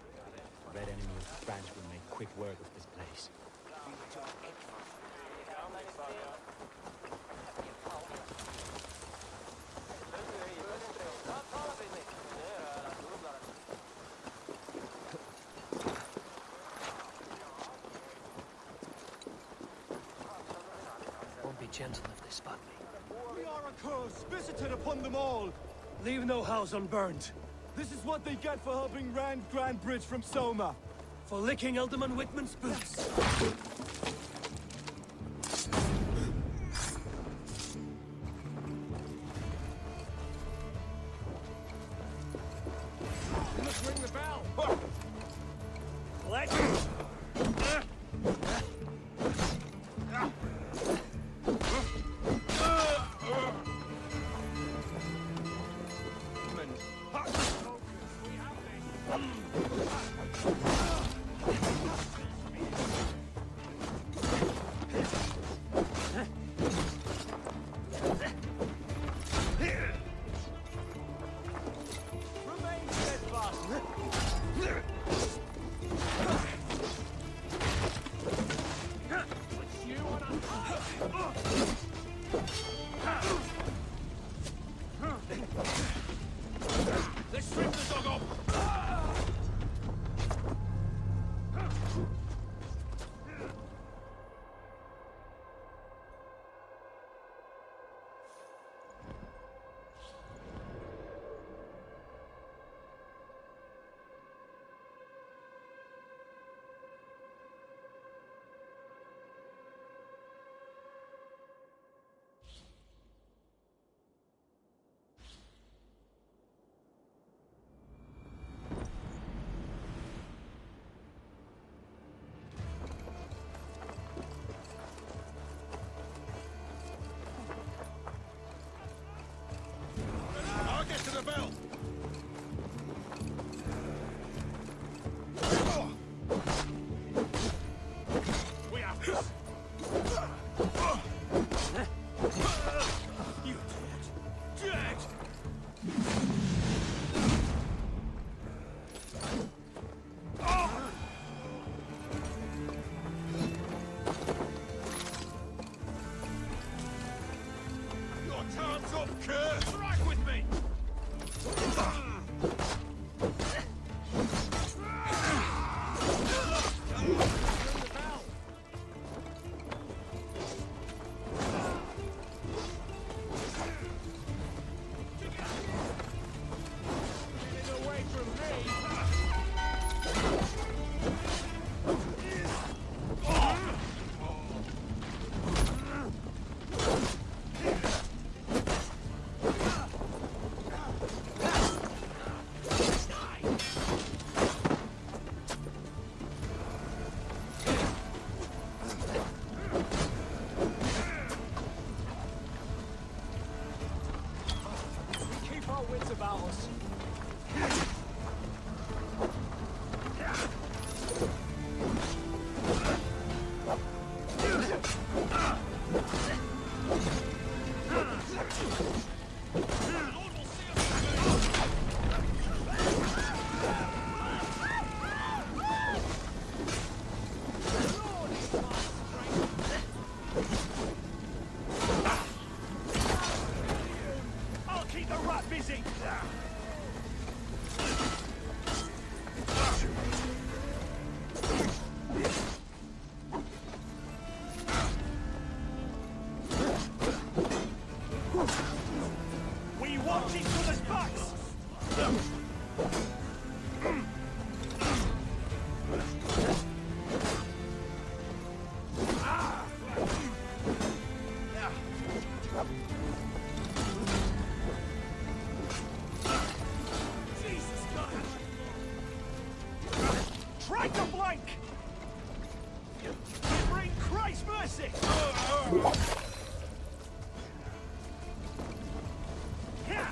The red enemy of the branch will make quick work of this place. Won't be gentle if they spot me. We are a curse visited upon them all. Leave no house unburned. This is what they get for helping Rand Grand Bridge from Soma. For licking Alderman Whitman's boots. Let's ring the bell. Let Remain steadfast. Put you on a Let's strip the dog off! I'll get to the bell. We have this. You dead. Dead! Your time's up, Kurt. Strike with me! Get away from me. Keep our wits about us. I'll keep the rat busy! We watch each other's backs! Jesus Christ! Try to blank! Bring Christ's mercy! Yeah.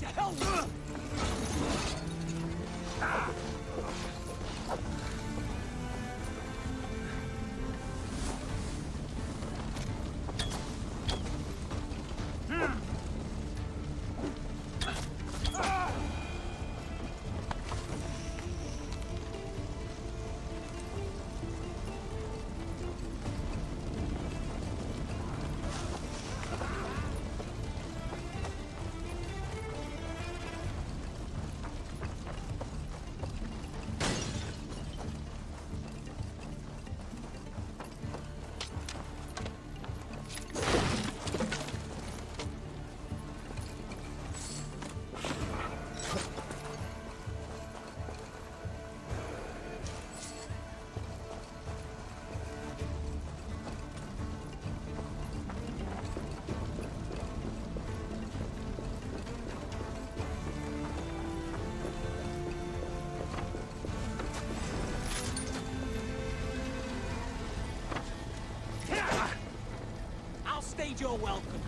To hell with you're welcome.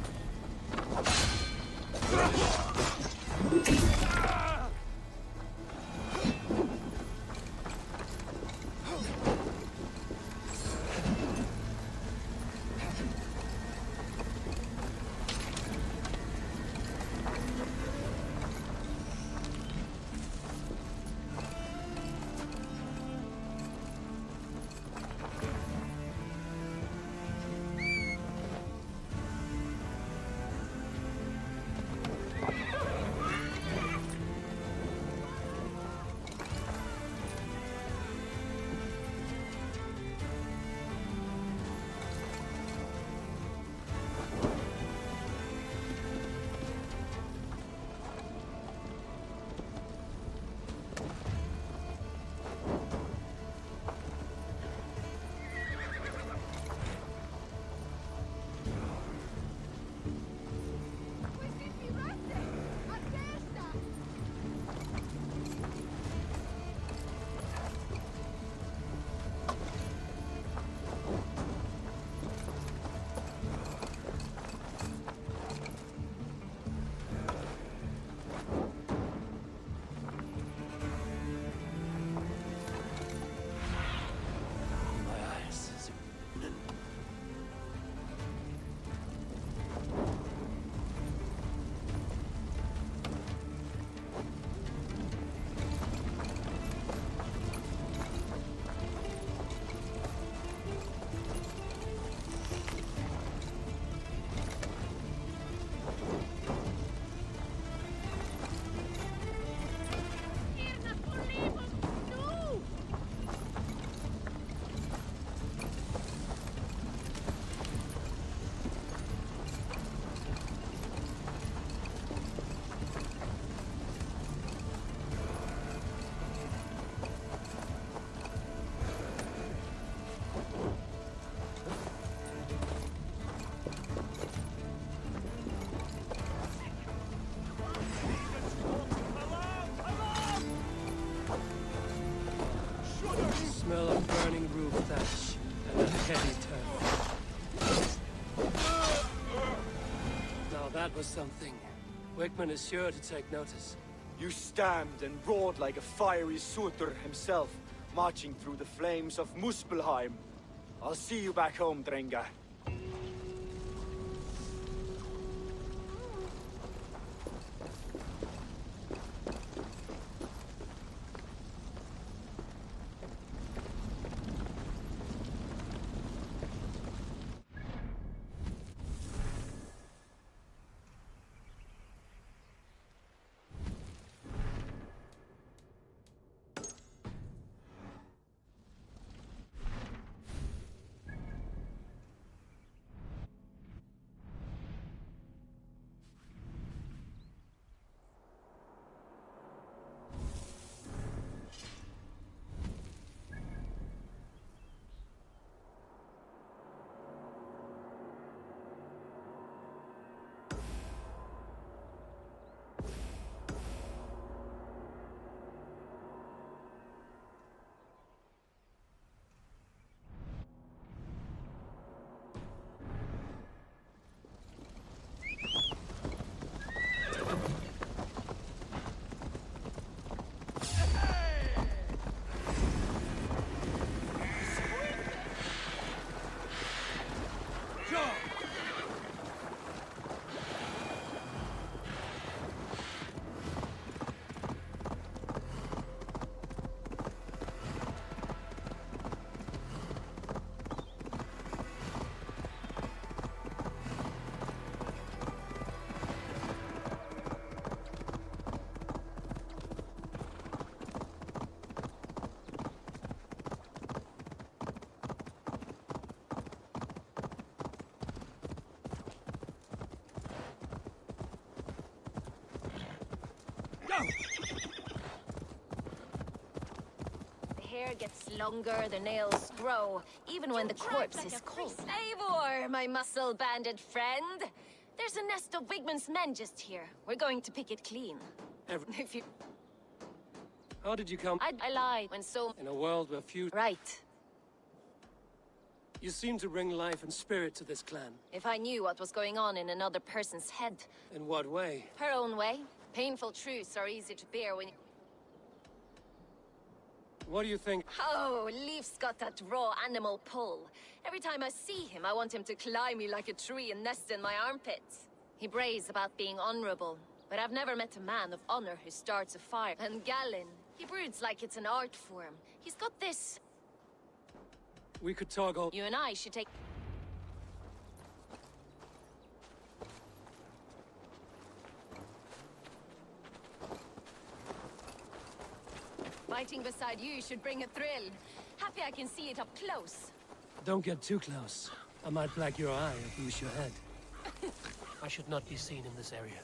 Smell of burning roof thatch and a heavy turf. Now that was something. Wickman is sure to take notice. You stamped and roared like a fiery Surtur himself, marching through the flames of Muspelheim. I'll see you back home, Drenga. The hair gets longer, the nails grow, even when the corpse is cold. Eivor, my muscle-banded friend! There's a nest of Wigman's men just here. We're going to pick it clean. If you... How did you come? I lied when so... In a world where few... Right. You seem to bring life and spirit to this clan. If I knew what was going on in another person's head. In what way? Her own way. Painful truths are easy to bear when... What do you think? Oh, Leaf's got that raw animal pull. Every time I see him, I want him to climb me like a tree and nest in my armpits. He brays about being honorable, but I've never met a man of honor who starts a fire. And Gallin, he broods like it's an art form. He's got this... We could talk all... You and I should take... Fighting beside you should bring a thrill. Happy I can see it up close. Don't get too close. I might black your eye or bruise your head. I should not be seen in this area.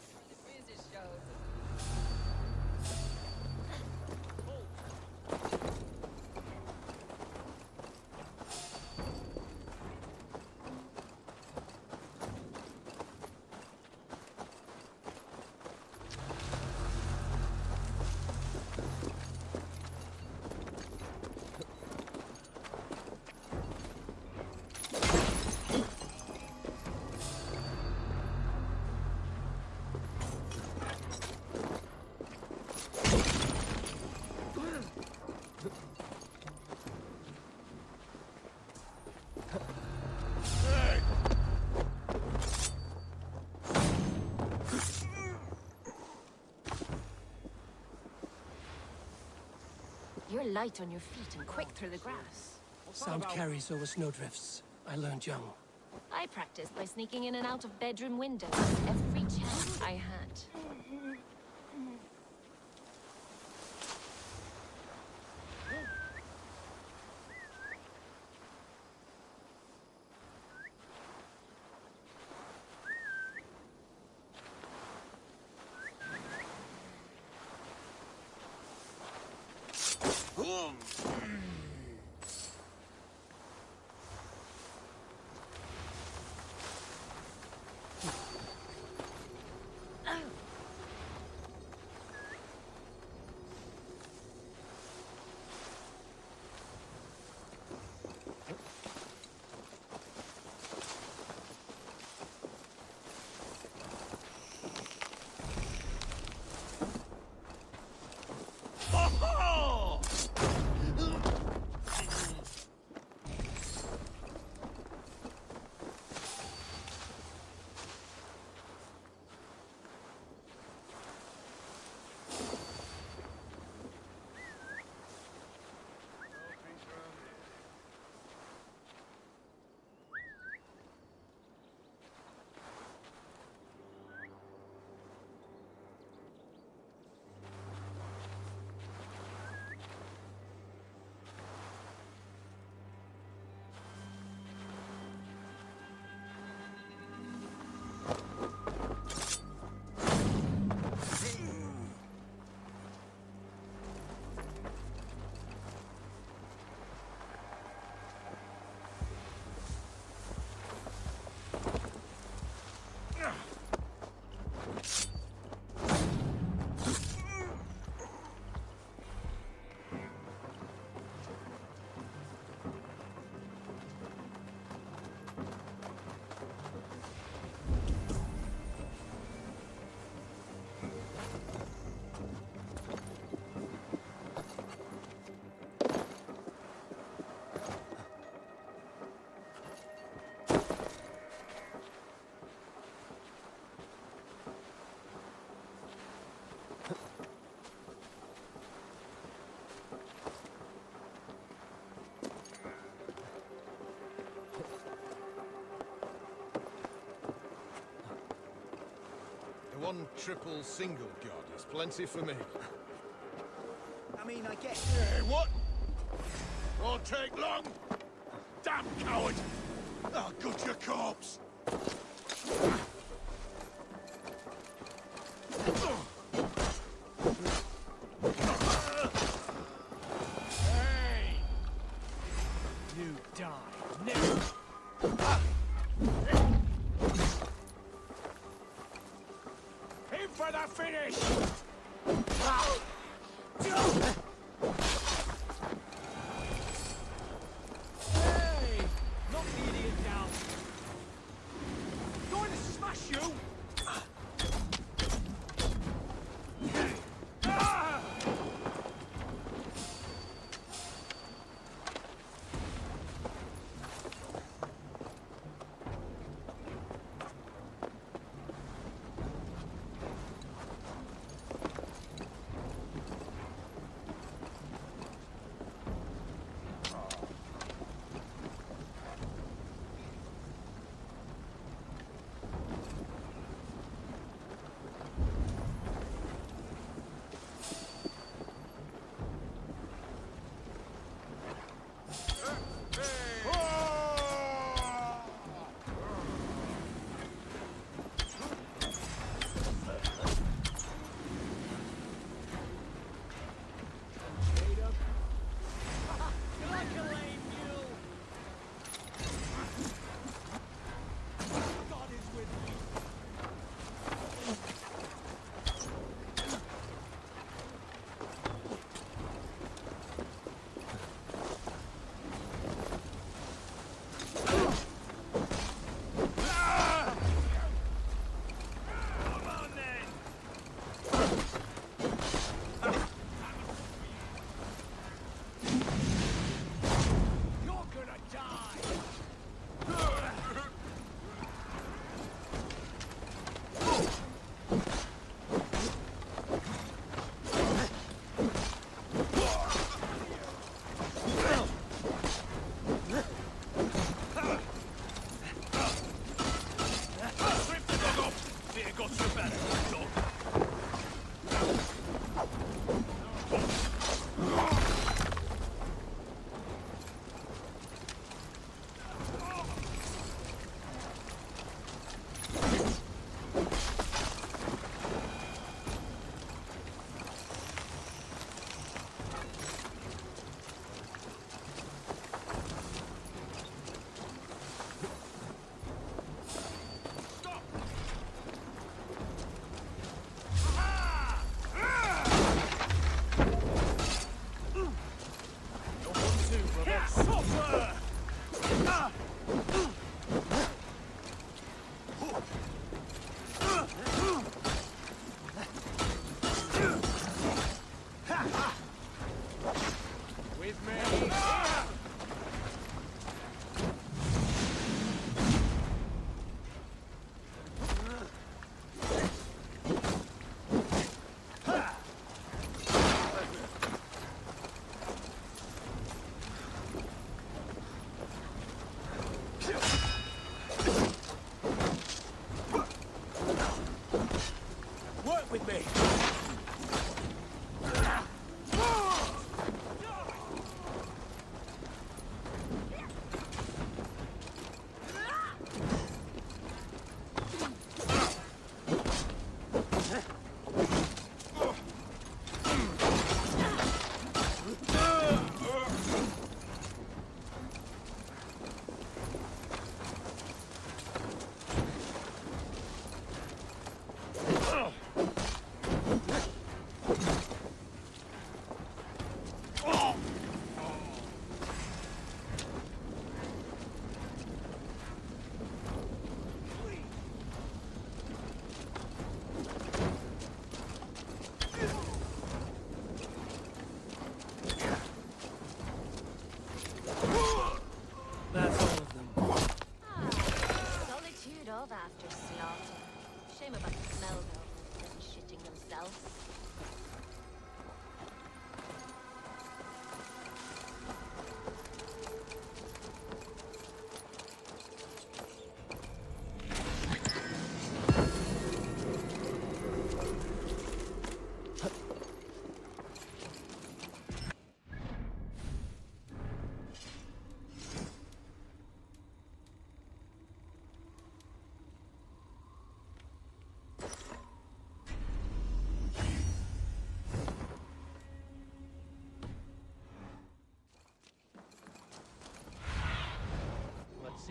You're light on your feet and quick through the grass. Sound carries over snowdrifts. I learned young. I practiced by sneaking in and out of bedroom windows every chance I had. One triple single god is plenty for me. I mean, I guess... Hey, what? Won't take long. Damn coward! I'll gut your corpse. Hey! You die now. Aim for the finish! Hey! Not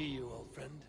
see you, old friend.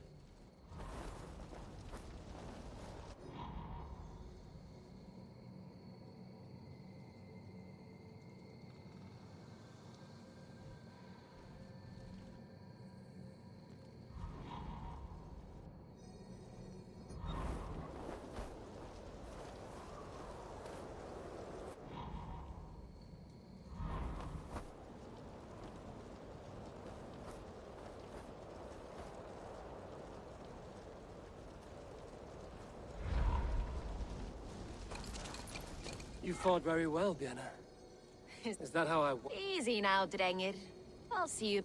You fought very well, Vienna. Is that how I... Easy now, Drengir. I'll see you.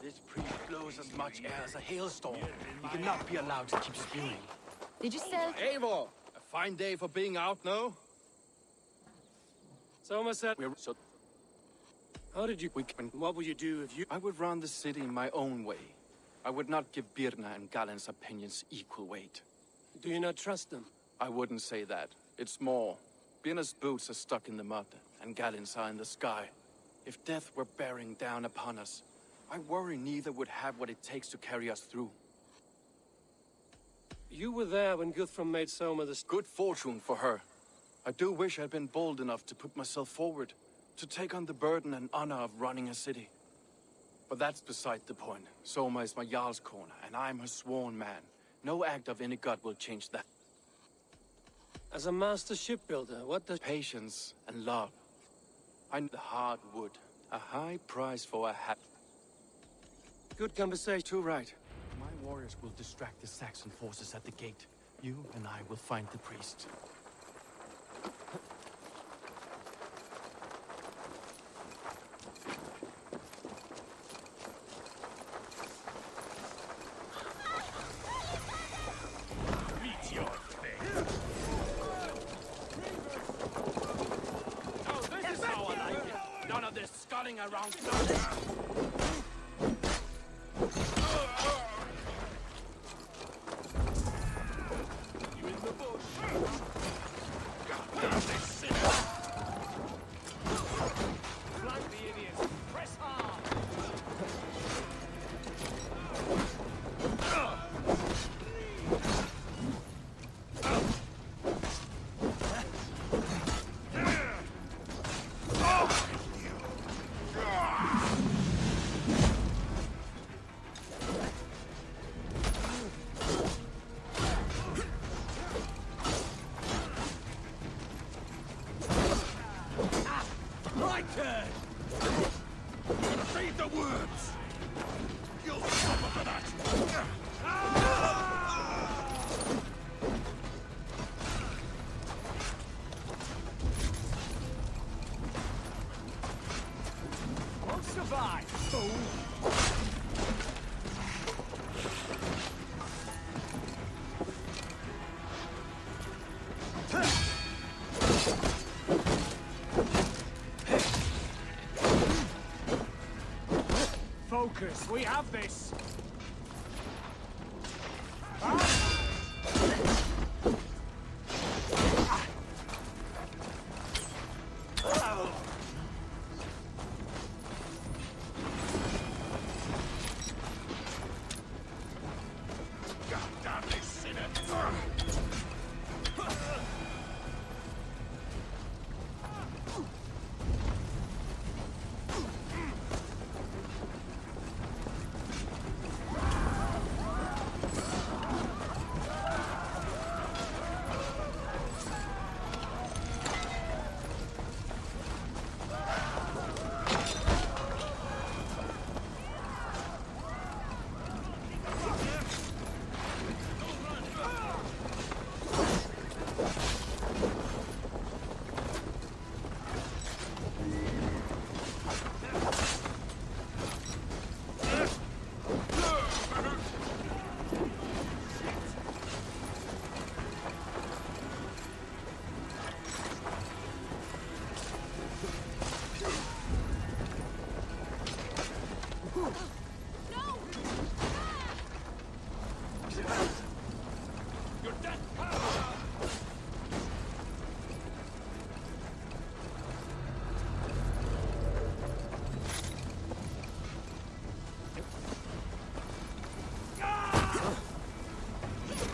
This priest blows as much air as a hailstorm. He cannot be allowed to keep spewing. Did you sell? Eivor! A fine day for being out, no? Soma said... We're so... How did you... What would you do if you... I would run the city my own way. I would not give Birna and Galen's opinions equal weight. Do you not trust them? I wouldn't say that. It's more. Birna's boots are stuck in the mud, and Galen's are in the sky. If death were bearing down upon us, I worry neither would have what it takes to carry us through. You were there when Guthrum made Soma the... Good fortune for her. I do wish I'd been bold enough to put myself forward, to take on the burden and honor of running a city. But that's beside the point. Soma is my Jarl's corner, and I'm her sworn man. No act of any god will change that. As a master shipbuilder, what does... Patience and love. I know the hard wood. A high price for a hat. Good conversation. Too right. My warriors will distract the Saxon forces at the gate. You and I will find the priest. Around. words! You'll suffer for that! Won't survive, fool! Focus, we have this! Goddamn this sinner!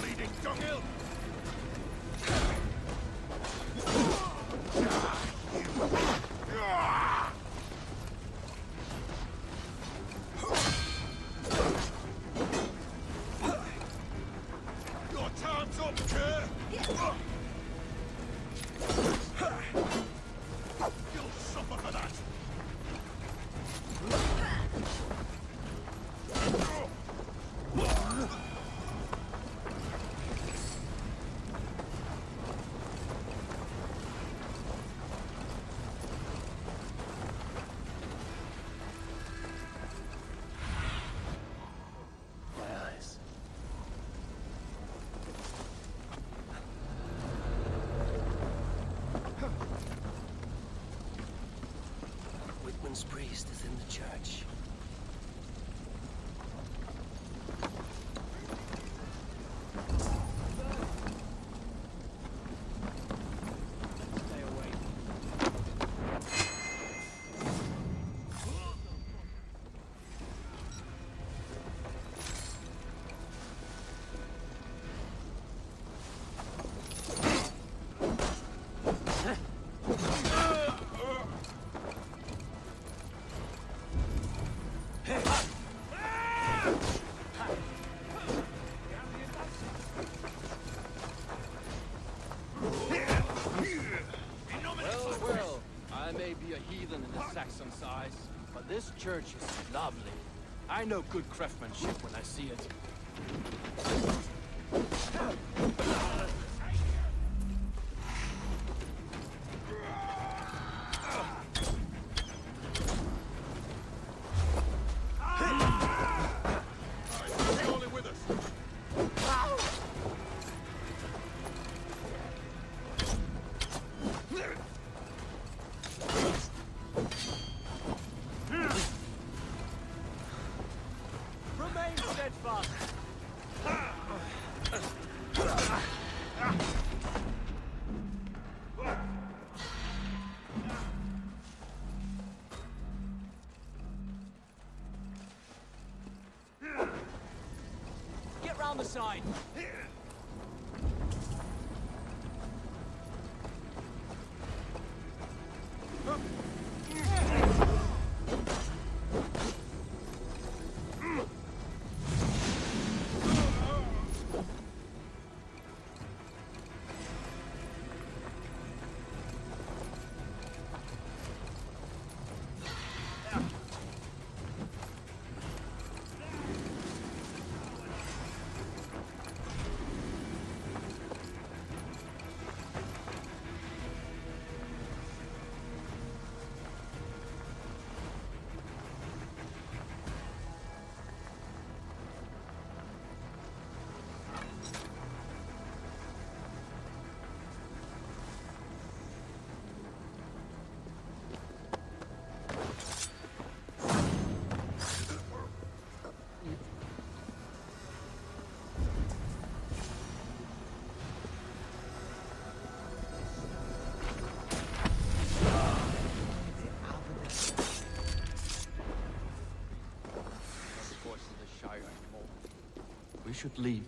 Bleeding dunghill! Your time's up, cur! You'll suffer for that! My eyes. Whitman's priest is in the church. Stay away. Well, I may be a heathen in the Saxon size, but this church is lovely. I know good craftsmanship when I see it. Surely with us! Remain steadfast! Get round the side! should leave.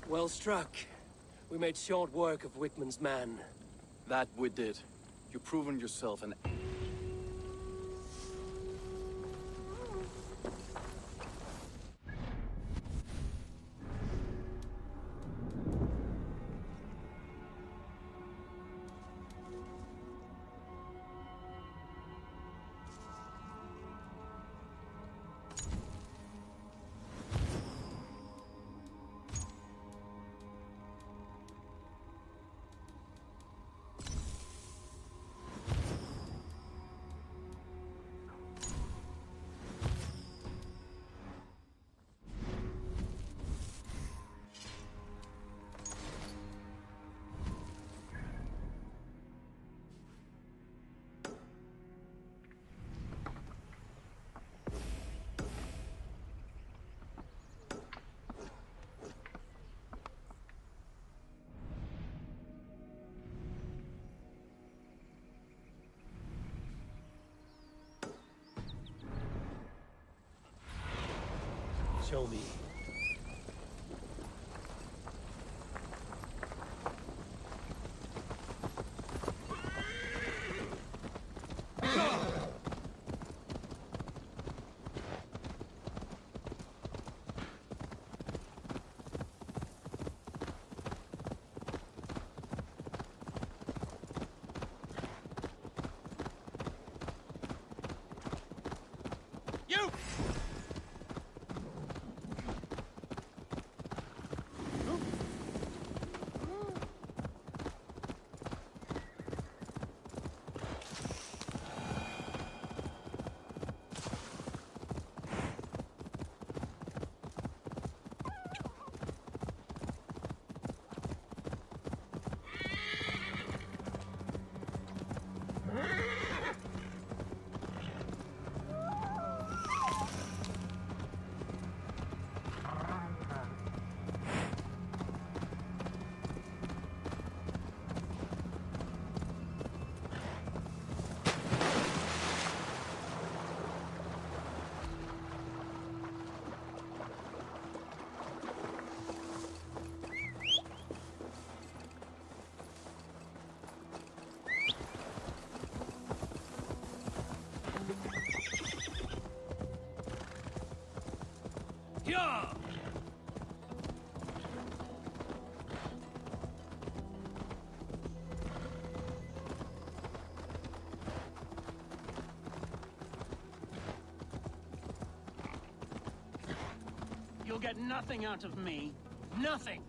Well struck. We made short work of Wickman's man. That we did. You've proven yourself an... Show me. You! Yeah! You'll get nothing out of me. Nothing!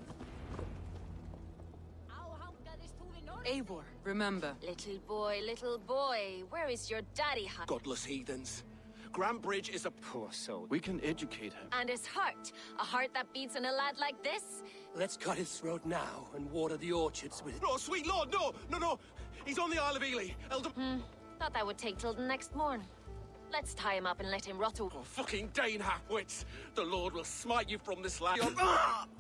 Eivor, remember. Little boy, where is your daddy hut? Godless heathens. Grant Bridge is a Poor soul. We can educate him. And his heart? A heart that beats in a lad like this? Let's cut his throat now and water the orchards with... Oh, sweet lord, no! No, no! He's on the Isle of Ely. Elder... Thought that would take till the next morn. Let's tie him up and let him rot away. Oh, fucking Dane half-wits! The Lord will smite you from this land.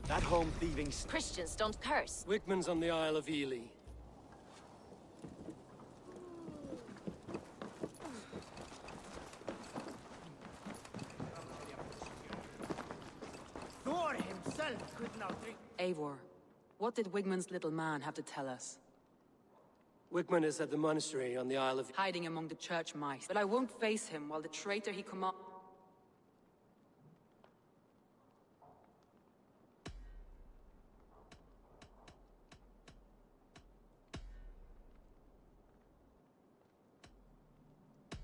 That home thieving... Christians don't curse. Wickman's on the Isle of Ely. Thor himself could not drink. Eivor, what did Wigmund's little man have to tell us? Wickman is at the monastery on the Isle of... Hiding among the church mice. But I won't face him while the traitor he commands...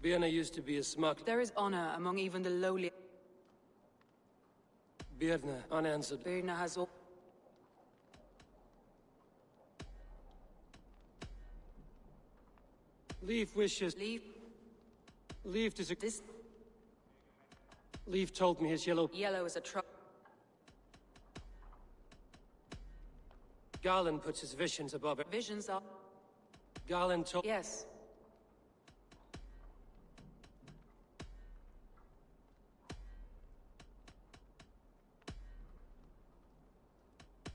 Vienna used to be a smuggler. There is honor among even the lowly... Birna, unanswered. Birna has all... Leaf wishes... Leaf is a... This... Leaf told me his yellow... Yellow is a truck. Garland puts his visions above it. Visions are... Garland told... Yes.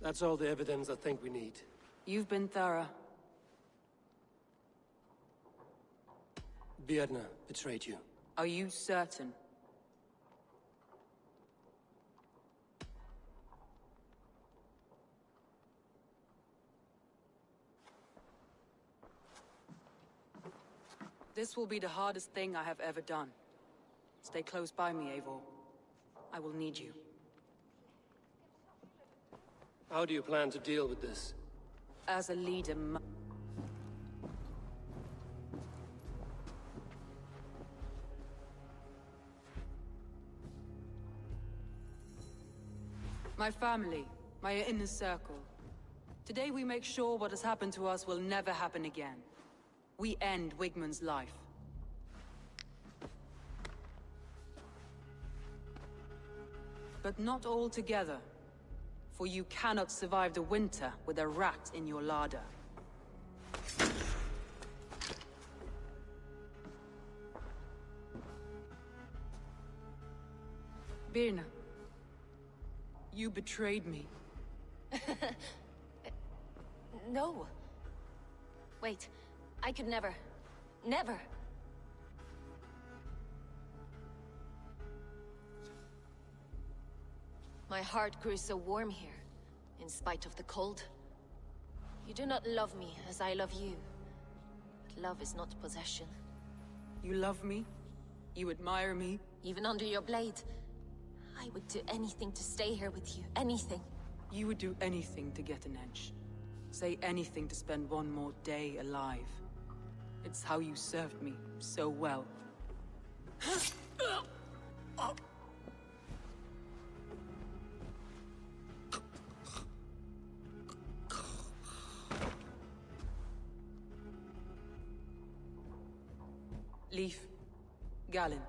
That's all the evidence I think we need. You've been thorough. Birna betrayed you. Are you certain? This will be the hardest thing I have ever done. Stay close by me, Eivor. I will need you. How do you plan to deal with this? As a leader, my family, my inner circle. Today we make sure what has happened to us will never happen again. We end Wigmund's life. But not all together. For you cannot survive the winter with a rat in your larder. Birna, you betrayed me. No. Wait, I could never. Never. My heart grew so warm here, in spite of the cold. You do not love me as I love you. But love is not possession. You love me? You admire me? Even under your blade. I would do anything to stay here with you. Anything. You would do anything to get an edge. Say anything to spend one more day alive. It's how you served me so well. Leaf, Galen,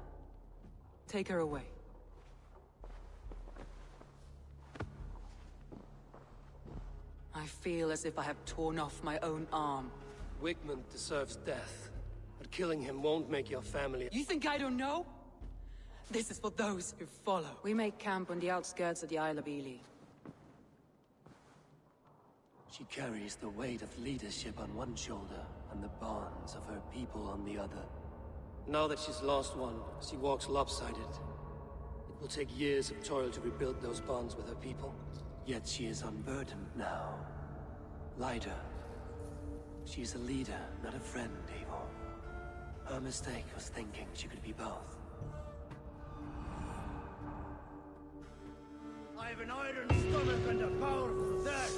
take her away. I feel as if I have torn off my own arm. Wigmund deserves death, but killing him won't make your family... You think I don't know? This is for those who follow. We make camp on the outskirts of the Isle of Ely. She carries the weight of leadership on one shoulder, and the bonds of her people on the other. Now that she's lost one, she walks lopsided. It will take years of toil to rebuild those bonds with her people. Yet she is unburdened now. Lighter. She is a leader, not a friend, Eivor. Her mistake was thinking she could be both. I have an iron stomach and a powerful thirst.